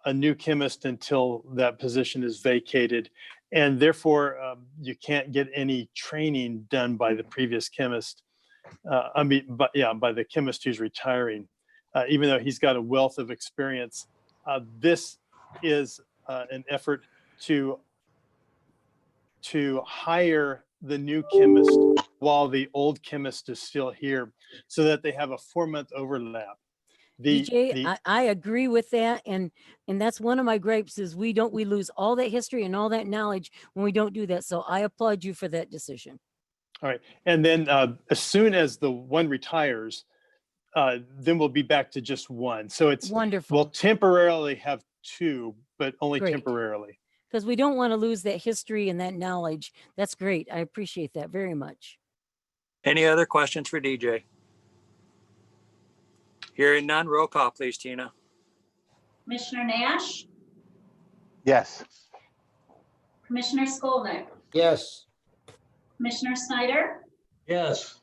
a new chemist until that position is vacated. And therefore, you can't get any training done by the previous chemist. By the chemist who's retiring, even though he's got a wealth of experience. This is an effort to hire the new chemist while the old chemist is still here, so that they have a 4-month overlap. DJ, I agree with that. And that's one of my gripes is we lose all that history and all that knowledge when we don't do that. So I applaud you for that decision. All right. And then as soon as the one retires, then we'll be back to just one. So it's Wonderful. we'll temporarily have 2, but only Great. temporarily. Because we don't want to lose that history and that knowledge. That's great. I appreciate that very much. Any other questions for DJ? Hearing none, roll call, please, Tina. Commissioner Nash? Yes. Commissioner Skolnick? Yes. Commissioner Snyder? Yes.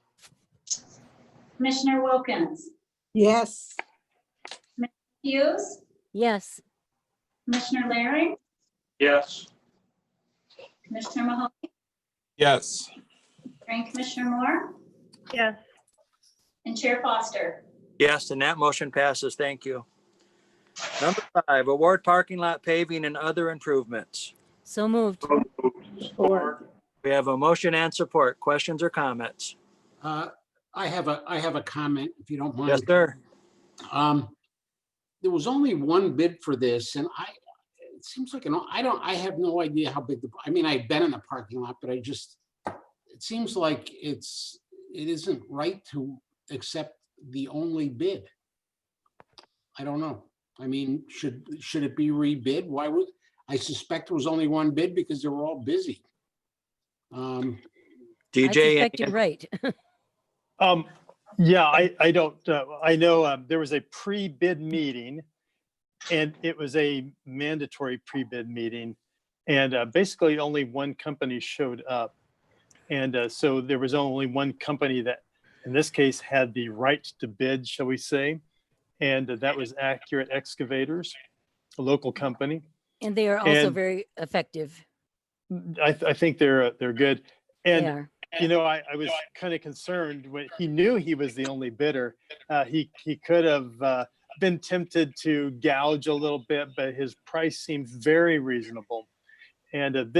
Commissioner Wilkins? Yes. Hughes? Yes. Commissioner Laring? Yes. Commissioner Mahoney? Yes. And Commissioner Moore? Yes. And Chair Foster? Yes, and that motion passes. Thank you. Number 5, award parking lot paving and other improvements. So moved. Support. We have a motion and support. Questions or comments? I have a comment, if you don't mind. Yes, sir. There was only one bid for this, and it seems like I have no idea how big I've been in the parking lot, but it seems like it isn't right to accept the only bid. I don't know. Should it be rebid? Why would I suspect there was only one bid because they were all busy. I DJ, suspect you're right. Yeah, I don't, I know there was a pre-bid meeting, and it was a mandatory pre-bid meeting. And basically only one company showed up. And so there was only one company that, in this case, had the right to bid, shall we say. And that was Accurate Excavators, a local company. And they are also And- very effective. I think they're good. They And are. I was kind of concerned when he knew he was the only bidder. He could have been tempted to gouge a little bit, but his price seemed very reasonable. And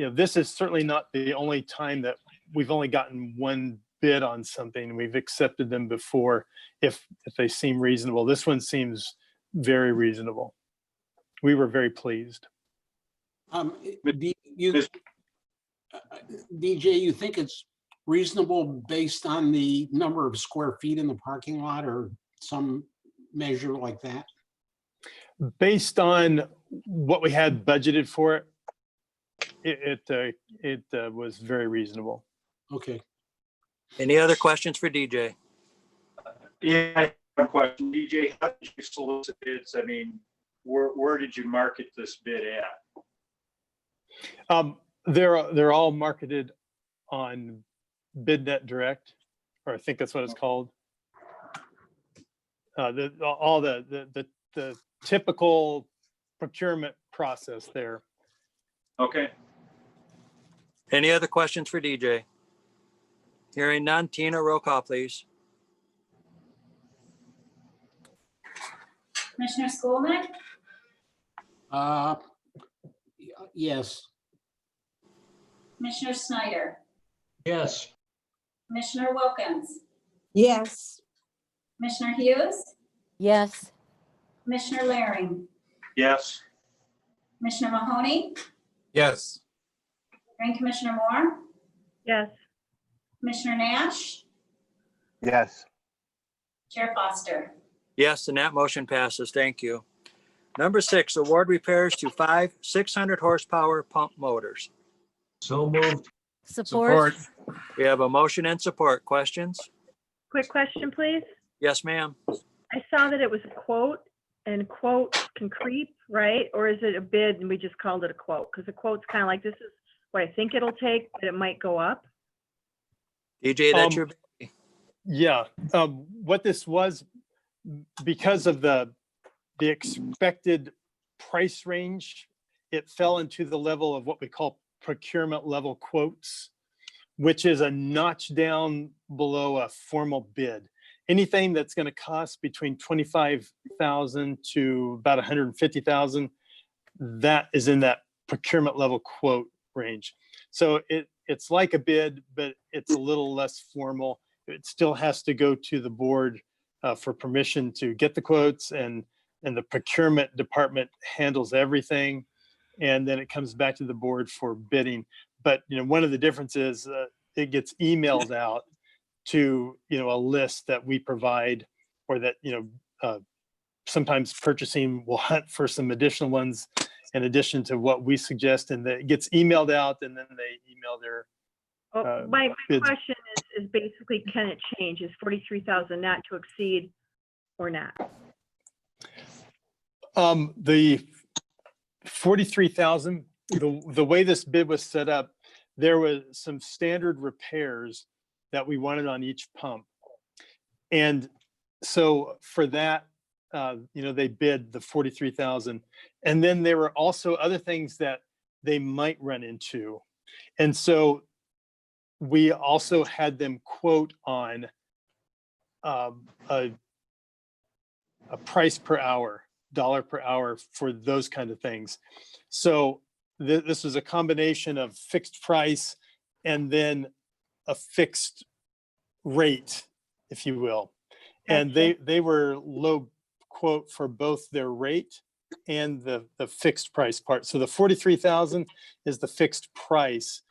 this is certainly not the only time that we've only gotten one bid on something. We've accepted them before if they seem reasonable. This one seems very reasonable. We were very pleased. DJ, you think it's reasonable based on the number of square feet in the parking lot or some measure like that? Based on what we had budgeted for it, it was very reasonable. Okay. any other questions for DJ? Yeah, I have a question. DJ, how did you solicit bids? Where did you market this bid at? They're all marketed on BidNet Direct, or I think that's what it's called. All the typical procurement process there. Okay. Any other questions for DJ? Hearing none, Tina, roll call, please. Commissioner Skolnick, Uh, yes. Commissioner Snyder, Yes. Commissioner Wilkins, Yes. Commissioner Hughes, Yes, Commissioner Laring, Yes. Commissioner Mahoney, Yes. Drain Commissioner Moore, Yes. Commissioner Nash, Yes. Chair Foster. Yes, and that motion passes. Thank you. Number 6, award repairs to 5 600 horsepower pump motors. So moved. support. We have a motion and support. Questions? Quick question, please. Yes, ma'am. I saw that it was a quote, and quote can creep, right? Or is it a bid and we just called it a quote? Because a quote's kind of like, this is what I think it'll take, but it might go up. DJ, that's your, Yeah, what this was, because of the expected price range, it fell into the level of what we call procurement level quotes, which is a notch down below a formal bid. Anything that's going to cost between 25,000 to about 150,000, that is in that procurement level quote range. So it's like a bid, but it's a little less formal. It still has to go to the board for permission to get the quotes, and the procurement department handles everything. And then it comes back to the board for bidding. But, one of the differences, it gets emailed out to, a list that we provide, or that, sometimes purchasing will hunt for some additional ones in addition to what we suggest, and it gets emailed out, and then they email their My bids. question is basically, can it change? Is 43,000 not to exceed or not? The 43,000, the way this bid was set up, there was some standard repairs that we wanted on each pump. And so for that, they bid the 43,000. And then there were also other things that they might run into. And so we also had them quote on a price per hour, dollar per hour for those kind of things. So this was a combination of fixed price and then a fixed rate, if you will. And they were low quote for both their rate and the fixed price part. So the 43,000 is the fixed price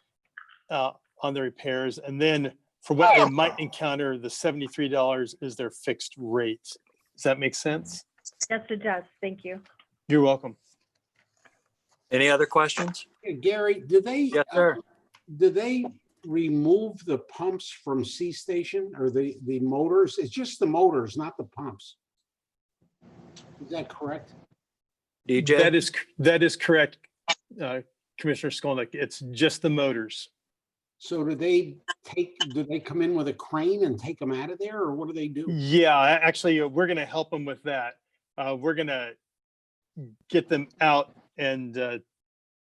on the repairs. And then for what they might encounter, the $73 is their fixed rate. Does that make sense? Yes, it does. Thank you. You're welcome. any other questions? Hey, Gary, do they? Yes, sir. Do they remove the pumps from C Station, or the motors? It's just the motors, not the pumps. Is that correct? DJ? That is correct, Commissioner Skolnick. It's just the motors. So do they come in with a crane and take them out of there, or what do they do? Yeah, actually, we're going to help them with that. We're going to get them out and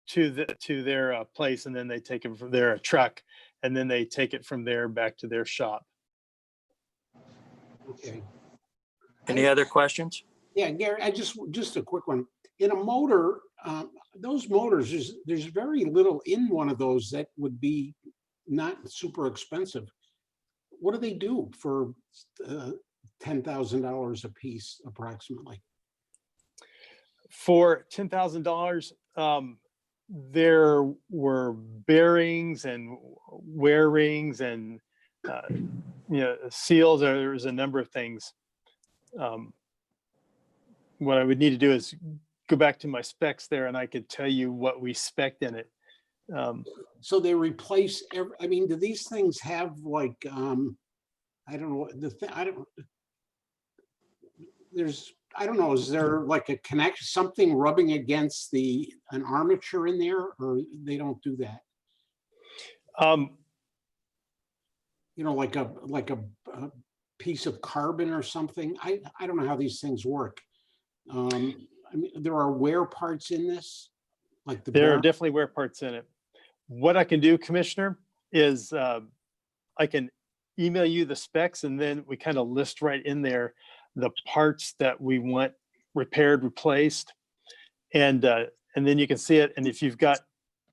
to their place, and then they take them from their truck, and then they take it from there back to their shop. Okay. Any other questions? Yeah, Gary, just a quick one. In a motor, those motors, there's very little in one of those that would be not super expensive. What do they do for $10,000 a piece, approximately? For $10,000, there were bearings and wear rings and seals. There was a number of things. What I would need to do is go back to my specs there, and I could tell you what we spec'd in it. So they replace I mean, do these things have like, I don't know, I don't know, is there like a connection, something rubbing against an armature in there, or they don't do that? you know, like a piece of carbon or something. I don't know how these things work. I mean, there are wear parts in this, like the There are berm. definitely wear parts in it. What I can do, Commissioner, is I can email you the specs, and then we kind of list right in there the parts that we want repaired, replaced. And then you can see it. And if you've got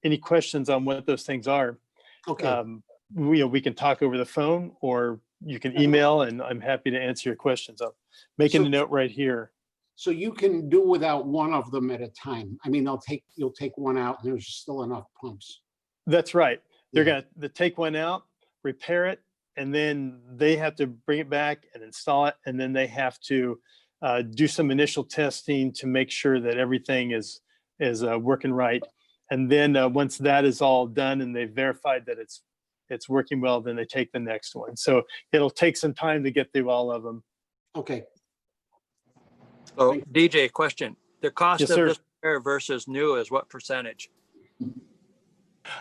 any questions on what those things are, Okay, we can talk over the phone, or you can email, and I'm happy to answer your questions. I'm making a So- note right here. so you can do without one of them at a time. I mean, you'll take one out and there's still enough pumps. That's right. They're Yeah. gonna take one out, repair it, and then they have to bring it back and install it, and then they have to do some initial testing to make sure that everything is working right. And then once that is all done and they've verified that it's working well, then they take the next one. So it'll take some time to get through all of them. Okay, So Thank DJ, question, the cost Yes, of sir. this repair versus new is what percentage?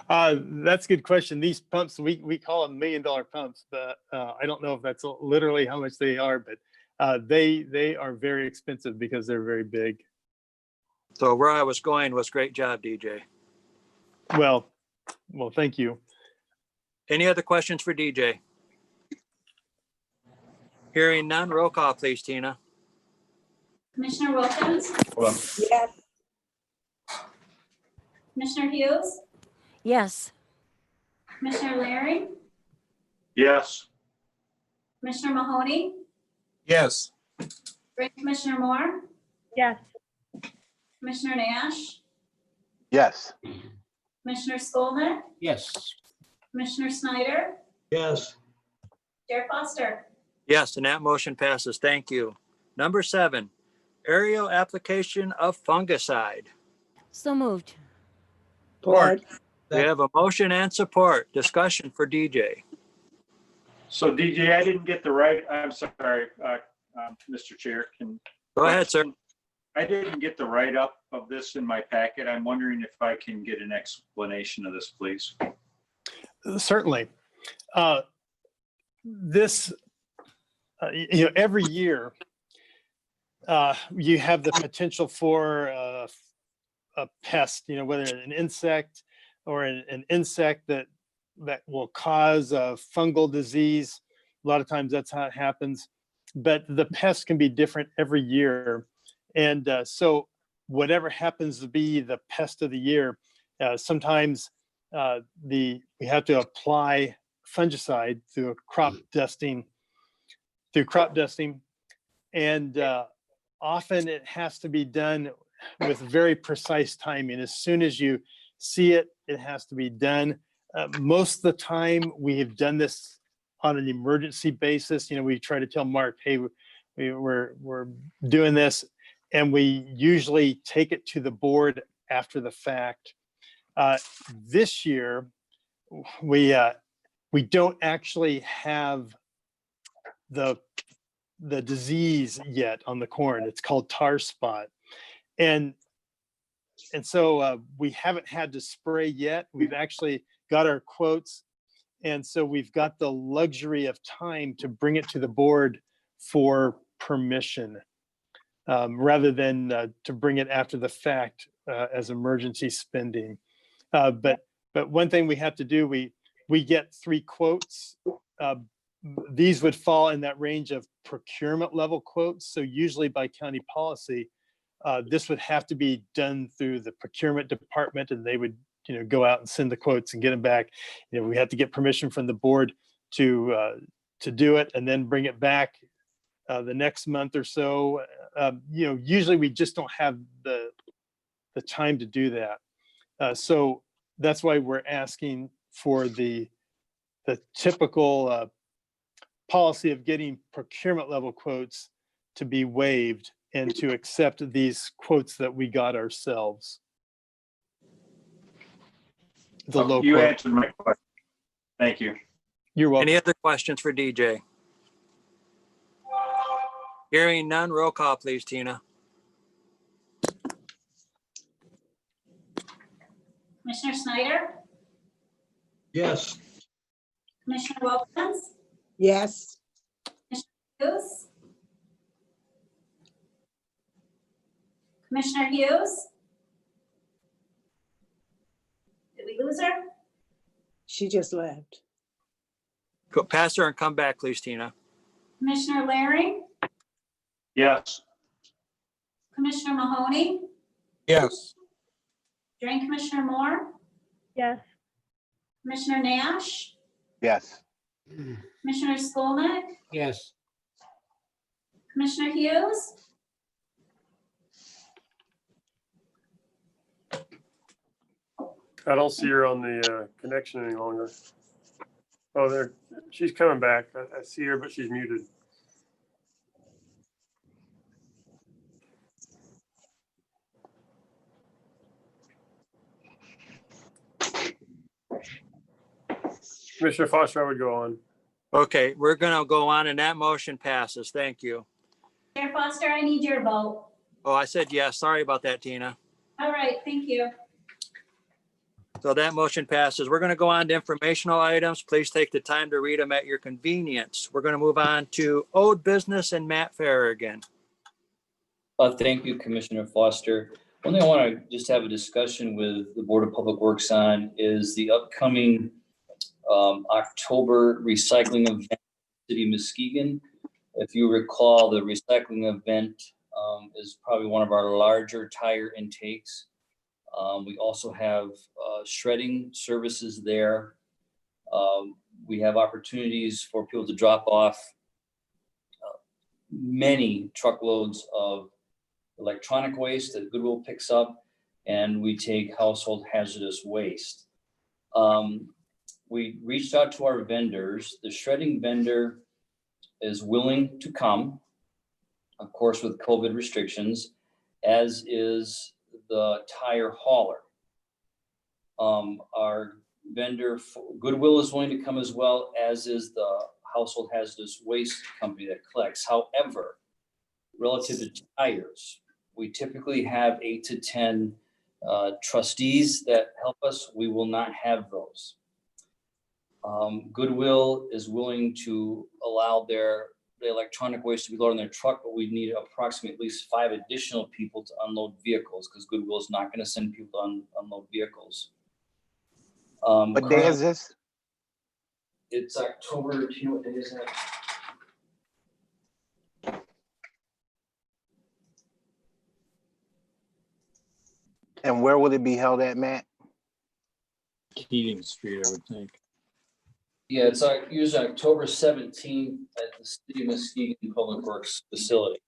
That's a good question. These pumps, we call them $1 million pumps, but I don't know if that's literally how much they are, but they are very expensive because they're very big. So where I was going was great job, DJ. Well, thank you. Any other questions for DJ? Hearing none, roll call, please, Tina. Commissioner Wilkins? Yes. Commissioner Hughes? Yes. Commissioner Larry? Yes. Commissioner Mahoney? Yes. Drain Commissioner Moore? Yes. Commissioner Nash? Yes. Commissioner Skolnick? yes. Commissioner Snyder? Yes. Chair Foster? Yes, and that motion passes. Thank you. Number 7, aerial application of fungicide. So moved. Support. We have a motion and support. Discussion for DJ. So DJ, I didn't get the right, I'm sorry, Mr. Chair, Go ahead, sir. I didn't get the write-up of this in my packet. I'm wondering if I can get an explanation of this, please. Certainly. This, every year, you have the potential for a pest, whether an insect or an insect that will cause a fungal disease. A lot of times that's how it happens, but the pest can be different every year. And so whatever happens to be the pest of the year, sometimes we have to apply fungicide through crop dusting, and often it has to be done with very precise timing. As soon as you see it, it has to be done. Most of the time, we have done this on an emergency basis. We try to tell Mark, hey, we're doing this, and we usually take it to the board after the fact. This year, we don't actually have the disease yet on the corn. It's called tar spot, and so we haven't had to spray yet. We've actually got our quotes, and so we've got the luxury of time to bring it to the board for permission, rather than to bring it after the fact as emergency spending. But one thing we have to do, we get 3 quotes. These would fall in that range of procurement level quotes. So usually by county policy, this would have to be done through the procurement department, and they would go out and send the quotes and get them back. We have to get permission from the board to do it, and then bring it back the next month or so. Usually we just don't have the time to do that. So that's why we're asking for the typical policy of getting procurement level quotes to be waived and to accept these quotes that we got ourselves. The low You quote. answered my question. Thank you. You're welcome. Any other questions for DJ? Hearing none, roll call, please, Tina. Commissioner Snyder? Yes. Commissioner Wilkins? Yes. Hughes? Commissioner Hughes? Did we lose her? She just left. Go past her and come back, please, Tina. Commissioner Laring? Yes. Commissioner Mahoney? Yes. Drain Commissioner Moore? Yes. Commissioner Nash? Yes. Commissioner Skolnick? Yes. Commissioner Hughes? I don't see her on the connection any longer. Oh, there, she's coming back. I see her, but she's muted. Commissioner Foster, I would go on. Okay, we're gonna go on and that motion passes. Thank you. Chair Foster, I need your vote. Oh, I said yes. Sorry about that, Tina. All right, thank you. So that motion passes. We're going to go on to informational items. Please take the time to read them at your convenience. We're going to move on to old business and Matt Farragon. Thank you, Commissioner Foster. One thing I want to just have a discussion with the Board of Public Works on is the upcoming October recycling event in the City of Muskegon. If you recall, the recycling event is probably one of our larger tire intakes. We also have shredding services there. We have opportunities for people to drop off many truckloads of electronic waste that Goodwill picks up, and we take household hazardous waste. We reached out to our vendors. The shredding vendor is willing to come, of course, with COVID restrictions, as is the tire hauler. Our vendor Goodwill is willing to come as well, as is the household hazardous waste company that collects. However, relative to tires, we typically have 8 to 10 trustees that help us. We will not have those. Goodwill is willing to allow the electronic waste to be loaded on their truck, but we need approximately at least 5 additional people to unload vehicles, because Goodwill is not going to send people to unload vehicles. What day is this? It's October. Do you know what day is that? And where will it be held at, Matt? Keating Street, I would think. Yeah, it's usually October 17th at the City of Muskegon Public Works facility.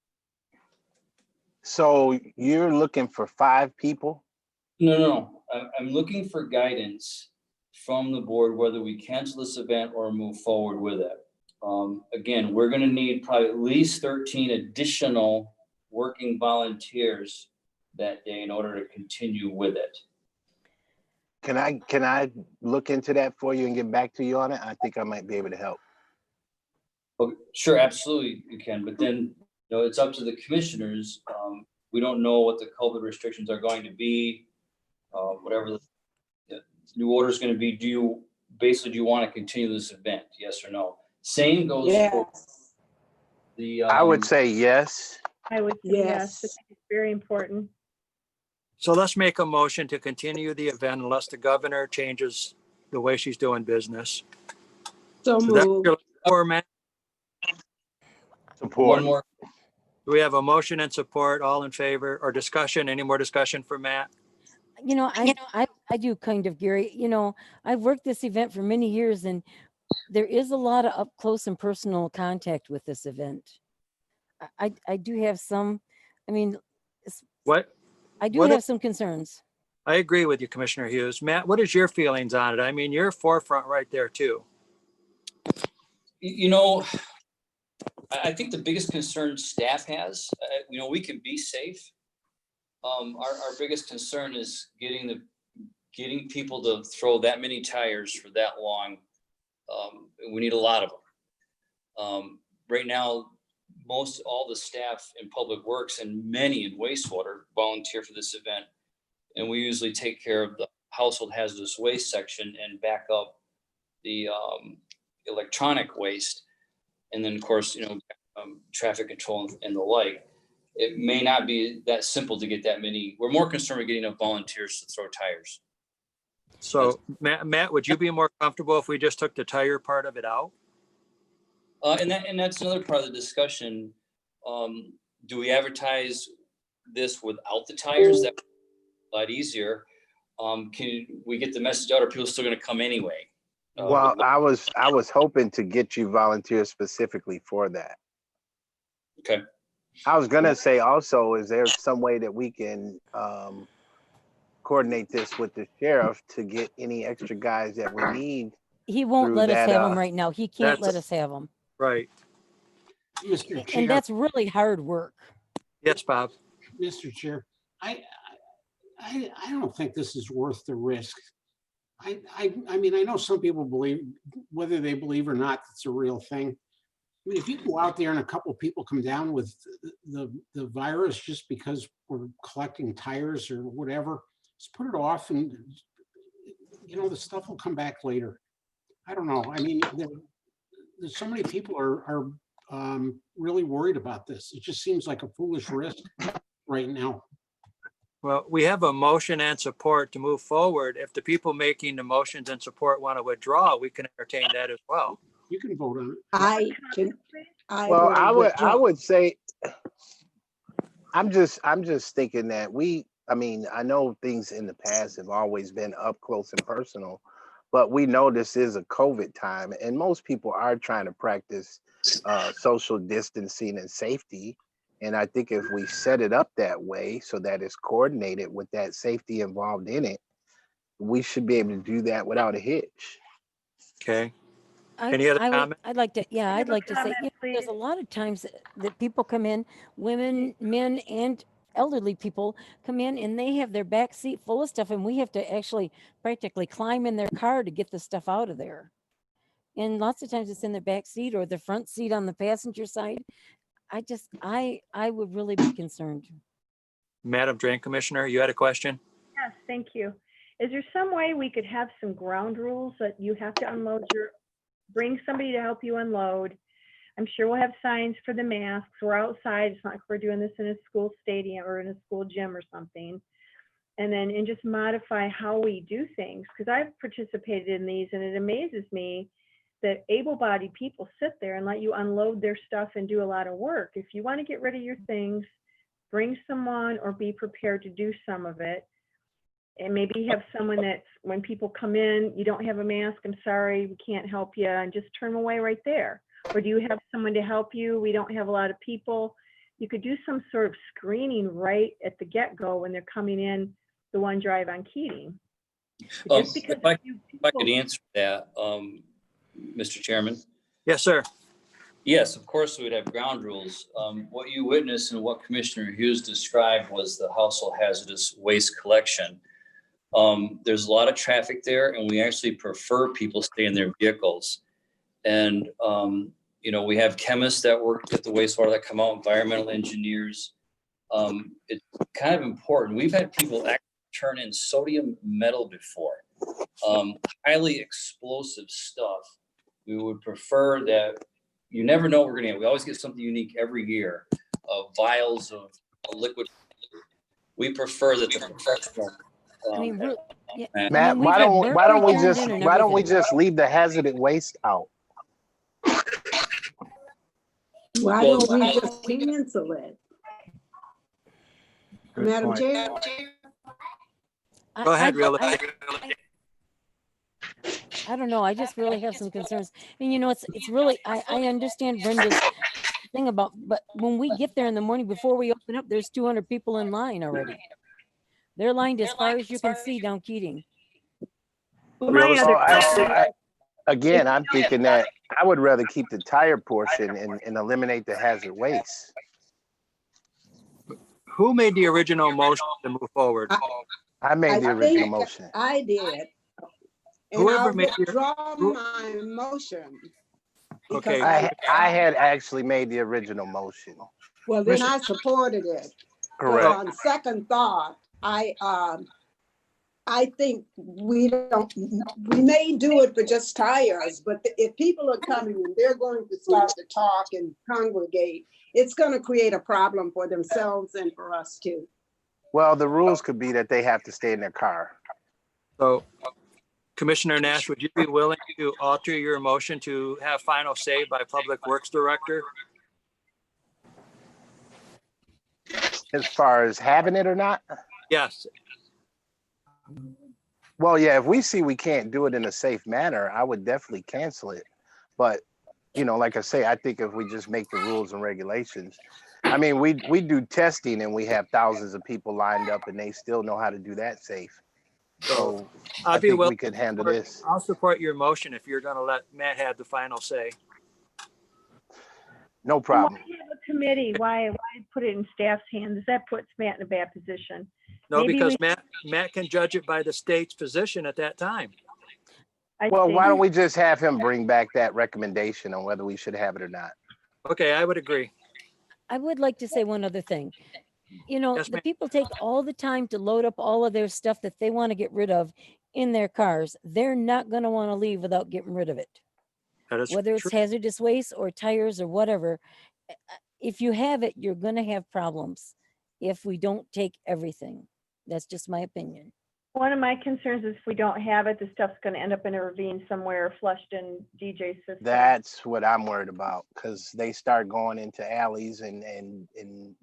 So you're looking for 5 people? No. I'm looking for guidance from the board whether we cancel this event or move forward with it. Again, we're going to need probably at least 13 additional working volunteers that day in order to continue with it. Can I look into that for you and get back to you on it? I think I might be able to help. Okay, sure, absolutely you can, but then it's up to the commissioners. We don't know what the COVID restrictions are going to be. Whatever the new order is going to be, do you want to continue this event? Yes or no? Same goes for the. I would say yes. I would say yes. It's very important. So let's make a motion to continue the event unless the governor changes the way she's doing business. So Is that moved. your format? Support. One more. Do we have a motion and support? All in favor or discussion? Any more discussion for Matt? I do kind of, Gary, I've worked this event for many years and there is a lot of up close and personal contact with this event. I do have some, What? I do What have if- some concerns. I agree with you, Commissioner Hughes. Matt, what is your feelings on it? You're forefront right there too. I think the biggest concern staff has, we can be safe. Our biggest concern is getting people to throw that many tires for that long. We need a lot of them. Right now, all the staff in Public Works and many in wastewater volunteer for this event. And we usually take care of the household hazardous waste section and back up the electronic waste. and then of course, traffic control and the like. It may not be that simple to get that many. We're more concerned with getting enough volunteers to throw tires. So Matt, would you be more comfortable if we just took the tire part of it out? And that's another part of the discussion. Do we advertise this without the tires? That's a lot easier. Can we get the message out, or are people still going to come anyway? Well, I was hoping to get you volunteers specifically for that. Okay. I was gonna say also, is there some way that we can coordinate this with the sheriff to get any extra guys that we need? He won't through let us that, have them right now. He can't let that's- us have them. Right. Mr. Chair, And that's really hard work. Yes, Bob. Mr. Chair, I don't think this is worth the risk. I mean, I know some people believe, whether they believe or not, it's a real thing. I mean, if you go out there and a couple of people come down with the virus just because we're collecting tires or whatever, just put it off and, the stuff will come back later. I don't know. I mean, there's so many people are really worried about this. It just seems like a foolish risk right now. Well, we have a motion and support to move forward. If the people making the motions and support want to withdraw, we can entertain that as well. You can vote on it. Well, I withdraw. would say, I'm just thinking that I know things in the past have always been up close and personal, but we know this is a COVID time and most people are trying to practice social distancing and safety. And I think if we set it up that way so that it's coordinated with that safety involved in it, we should be able to do that without a hitch. Okay. Any other comment? I'd like to say, there's a lot of times that people come in, women, men, and elderly people come in and they have their back seat full of stuff and we have to actually practically climb in their car to get the stuff out of there. And lots of times it's in the back seat or the front seat on the passenger side. I would really be concerned. Madam Drain Commissioner, you had a question? Yes, thank you. Is there some way we could have some ground rules that you have to unload bring somebody to help you unload? I'm sure we'll have signs for the masks. We're outside. It's not like we're doing this in a school stadium or in a school gym or something. And just modify how we do things. Because I've participated in these and it amazes me that able-bodied people sit there and let you unload their stuff and do a lot of work. If you want to get rid of your things, bring someone or be prepared to do some of it. And maybe have someone that when people come in, you don't have a mask, I'm sorry, we can't help you, and just turn them away right there. Or do you have someone to help you? We don't have a lot of people. You could do some sort of screening right at the get-go when they're coming in the one drive on Keating. Just because If I could answer that, Mr. Chairman. Yes, sir. Yes, of course, we would have ground rules. What you witnessed and what Commissioner Hughes described was the household hazardous waste collection. There's a lot of traffic there and we actually prefer people stay in their vehicles. And, we have chemists that work at the wastewater that come out, environmental engineers. It's kind of important. We've had people actually turn in sodium metal before, highly explosive stuff. We would prefer that you never know what we're gonna get. We always get something unique every year, vials of liquid. We prefer that the professional. Matt, why don't we just leave the hazardous waste out? Why Well, don't we just cancel it? Madam Chair? Go ahead, really. I don't know. I just really have some concerns. And it's really, I understand Brenda's thing about, but when we get there in the morning before we open up, there's 200 people in line already. They're lined as far as you can see down Keating. Again, I'm thinking that I would rather keep the tire portion and eliminate the hazard waste. Who made the original motion to move forward? I made the original motion. I did. And Whoever I'll made your- withdraw my motion. Okay. I had actually made the original motion. Well, then I supported it. But Correct. on second thought, I I think we may do it for just tires, but if people are coming and they're going to start to talk and congregate, it's going to create a problem for themselves and for us too. Well, the rules could be that they have to stay in their car. So Commissioner Nash, would you be willing to alter your motion to have final say by Public Works Director? As far as having it or not? Yes. Well, yeah, if we see we can't do it in a safe manner, I would definitely cancel it. But, you know, like I say, I think if we just make the rules and regulations, I mean, we do testing and we have thousands of people lined up and they still know how to do that safe. So I I'd be think willing we could to handle support- this. I'll support your motion if you're gonna let Matt have the final say. No problem. Why have a committee? Why put it in staff's hands? That puts Matt in a bad position. No, Maybe because we- Matt can judge it by the state's position at that time. Well, why don't we just have him bring back that recommendation on whether we should have it or not? Okay, I would agree. I would like to say one other thing. You know, Yes, the ma'am. people take all the time to load up all of their stuff that they want to get rid of in their cars. They're not going to want to leave without getting rid of it. That is Whether it's true. hazardous waste or tires or whatever. If you have it, you're going to have problems if we don't take everything. That's just my opinion. One of my concerns is if we don't have it, the stuff's gonna end up in a ravine somewhere flushed in DJ's system. That's what I'm worried about, because they start going into alleys and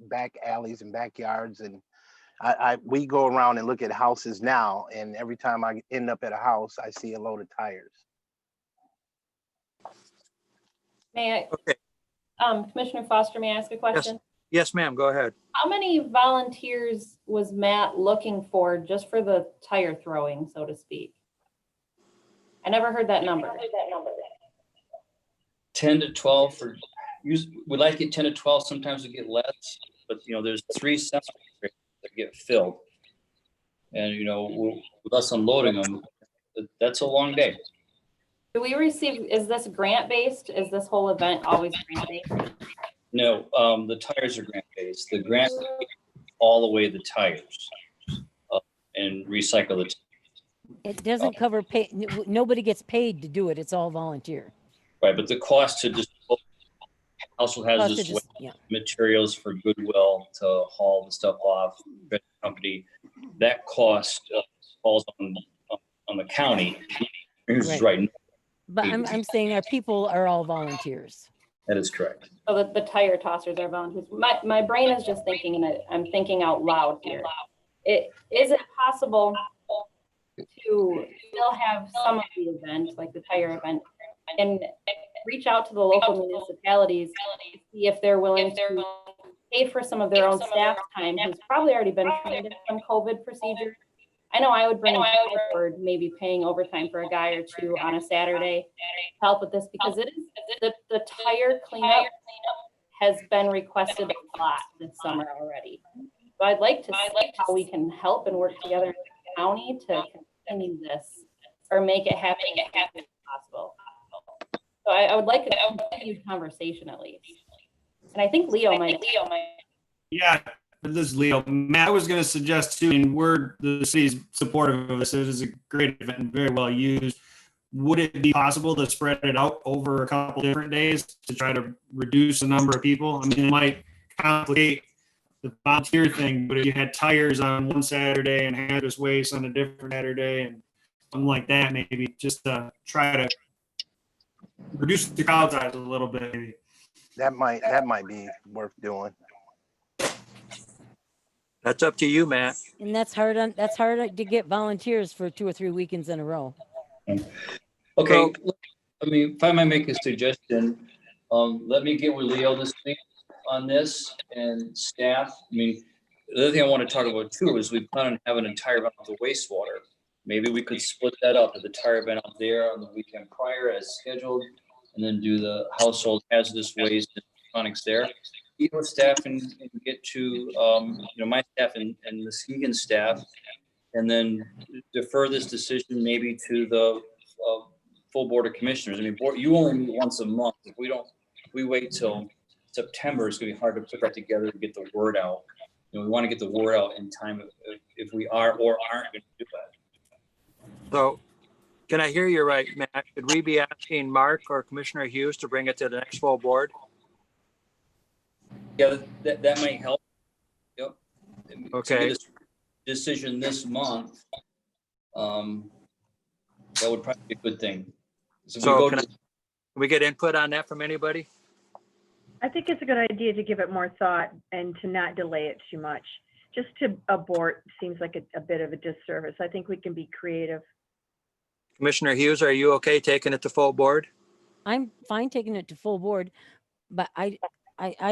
back alleys and backyards. And we go around and look at houses now, and every time I end up at a house, I see a load of tires. May Okay. I, Commissioner Foster, may I ask a question? Yes, ma'am, go ahead. How many volunteers was Matt looking for just for the tire throwing, so to speak? I never heard that number. 10 to 12 for, we like to get 10 to 12, sometimes we get less, but you know, there's 3 sets that get filled. And you know, with us unloading them, that's a long day. Do we receive, is this grant based? Is this whole event always grant based? No, the tires are grant based. The grant all the way the tires and recycle the. It doesn't cover pay. Nobody gets paid to do it. It's all volunteer. Right, but the cost to just also has Cost to this just- yeah. materials for Goodwill to haul the stuff off the company. That cost falls on the county. This is right. But I'm saying our people are all volunteers. That is correct. So the tire tossers are volunteers. My brain is just thinking, and I'm thinking out loud here. Is it possible to still have some of the event, like the tire event, and reach out to the local municipalities, see if they're willing to pay for some of their own staff time, who's probably already been trained in some COVID procedures? I know I would bring forward maybe paying overtime for a guy or two on a Saturday to help with this, because it is the tire cleanup has been requested a lot this summer already. So I'd like to see how we can help and work together with the county to continue this or make it happen as possible. So I would like a continued conversation at least. And I think Leo might. Yeah, this is Leo. Matt, I was going to suggest too, and the city's supportive of this. It is a great event and very well used. Would it be possible to spread it out over a couple different days to try to reduce the number of people? I mean, it might complicate the volunteer thing, but if you had tires on one Saturday and hazardous waste on a different Saturday and something like that, maybe just try to reduce the crowd size a little bit. Maybe. That might be worth doing. That's up to you, Matt. And that's hard to get volunteers for 2 or 3 weekends in a row. Okay, I mean, if I might make a suggestion, let me get with Leo this week on this and staff. I mean, the other thing I want to talk about too is we plan on having an entire event of the wastewater. Maybe we could split that up, have the tire event out there on the weekend prior as scheduled, and then do the household hazardous waste and electronics there. Meet with staff and get to, my staff and the Muskegon staff, and then defer this decision maybe to the full board of commissioners. I mean, you only meet once a month. If we wait till September, it's gonna be hard to put that together to get the word out. We want to get the word out in time if we are or aren't going to do that. So can I hear you right, Matt? Should we be asking Mark or Commissioner Hughes to bring it to the next full board? Yeah, that might help. Yep. To get Okay. a decision this month, that would probably be a good thing. So we So go can to, we get input on that from anybody? I think it's a good idea to give it more thought and to not delay it too much. Just to abort seems like a bit of a disservice. I think we can be creative. Commissioner Hughes, are you okay taking it to full board? I'm fine taking it to full board, but I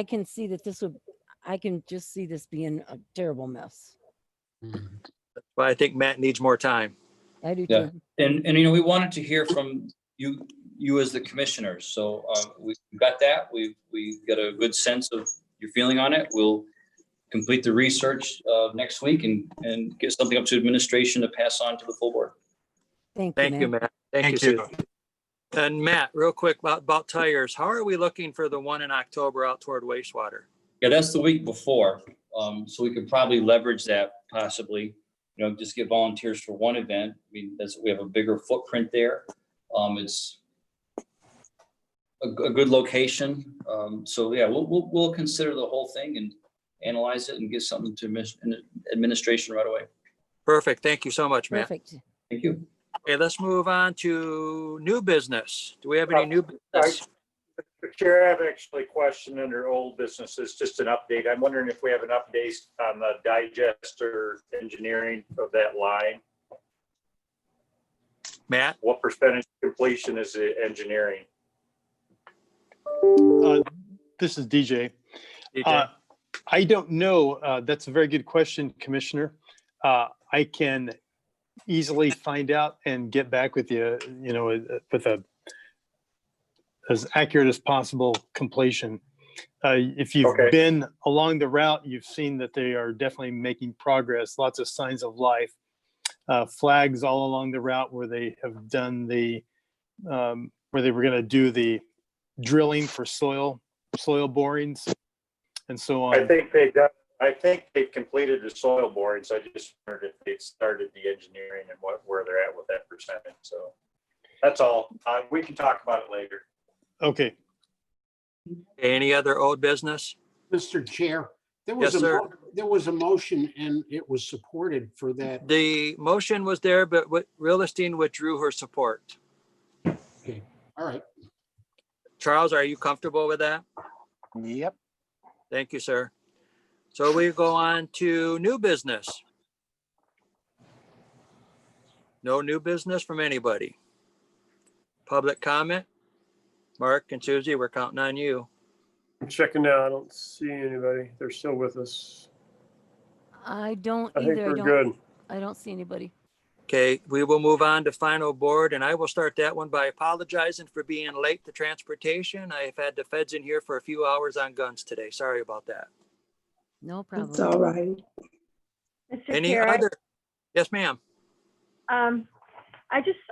can see that I can just see this being a terrible mess. But I think Matt needs more time. I do yeah, too. and you know, we wanted to hear from you as the commissioners. So we got that. We got a good sense of your feeling on it. We'll complete the research next week and get something up to administration to pass on to the full board. Thank you, Matt. Thank you, Susan. And Matt, real quick about tires. How are we looking for the one in October out toward wastewater? Yeah, that's the week before. So we could probably leverage that possibly, you know, just get volunteers for one event. I mean, we have a bigger footprint there. It's a good location. So yeah, we'll consider the whole thing and analyze it and get something to administration right away. Perfect. Thank you so much, Matt. Perfect. Thank you. Okay, let's move on to new business. Do we have any new business? Mr. Chair, I have actually a question under old businesses, just an update. I'm wondering if we have an update on the digester engineering of that line. Matt? What percentage completion is the engineering? This is DJ. DJ. I don't know. That's a very good question, Commissioner. I can easily find out and get back with you, you know, with as accurate as possible completion. If you've been along the route, you've seen that they are definitely making progress, lots of signs of life. Flags all along the route where they have done the, where they were gonna do the drilling for soil borings and so on. I think they've completed the soil borings. I just wondered if they've started the engineering and where they're at with that percentage. So that's all. We can talk about it later. Okay. Any other old business? Mr. Chair, Yes, sir. there was a motion and it was supported for that. The motion was there, but Realistine withdrew her support. Okay, all right. Charles, are you comfortable with that? Yep. Thank you, sir. So we go on to new business. No new business from anybody. Public comment? Mark and Susie, we're counting on you. I'm checking now. I don't see anybody. They're still with us. I don't I think either. we're good. I don't see anybody. Okay, we will move on to final board, and I will start that one by apologizing for being late to transportation. I have had the feds in here for a few hours on guns today. Sorry about that. No problem. It's all right. Mr. Any Chair, other? Yes, ma'am. I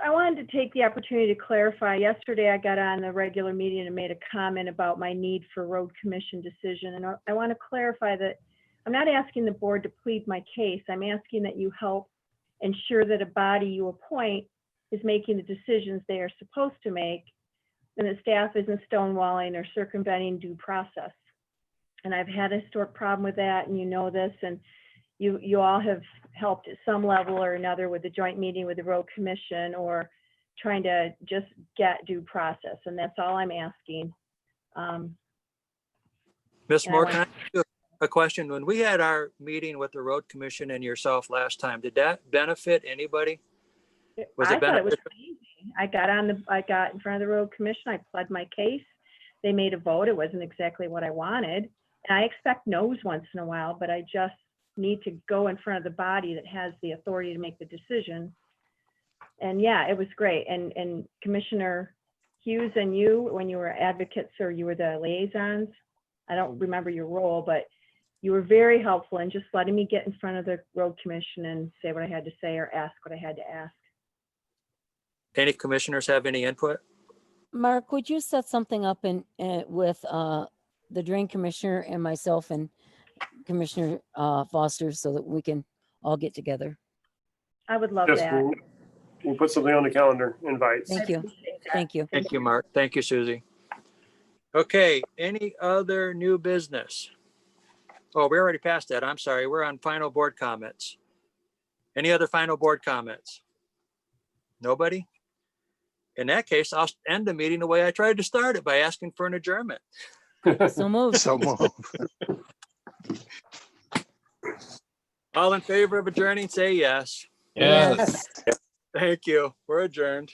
wanted to take the opportunity to clarify. Yesterday, I got on the regular meeting and made a comment about my need for road commission decision. And I want to clarify that I'm not asking the board to plead my case. I'm asking that you help ensure that a body you appoint is making the decisions they are supposed to make and that staff isn't stonewalling or circumventing due process. And I've had a historic problem with that, and you know this, and you all have helped at some level or another with the joint meeting with the road commission or trying to just get due process, and that's all I'm asking. Ms. And I Moore, want- can I ask you a question? When we had our meeting with the road commission and yourself last time, did that benefit anybody? Was I it thought it was beneficial? amazing. I got in front of the road commission. I pled my case. They made a vote. It wasn't exactly what I wanted. And I expect no's once in a while, but I just need to go in front of the body that has the authority to make the decision. And yeah, it was great. And Commissioner Hughes and you, when you were advocates or you were the liaisons, I don't remember your role, but you were very helpful in just letting me get in front of the road commission and say what I had to say or ask what I had to ask. Any commissioners have any input? Mark, would you set something up with the drain commissioner and myself and Commissioner Foster so that we can all get together? I would love Yes, that. we'll put something on the calendar, invites. Thank you. Thank you. Thank you, Mark. Thank you, Susie. Okay, any other new business? Oh, we already passed that. I'm sorry. We're on final board comments. Any other final board comments? Nobody? In that case, I'll end the meeting the way I tried to start it, by asking for an adjournment. So moved. So move. All in favor of adjourning, say yes. Yes. Thank you. We're adjourned.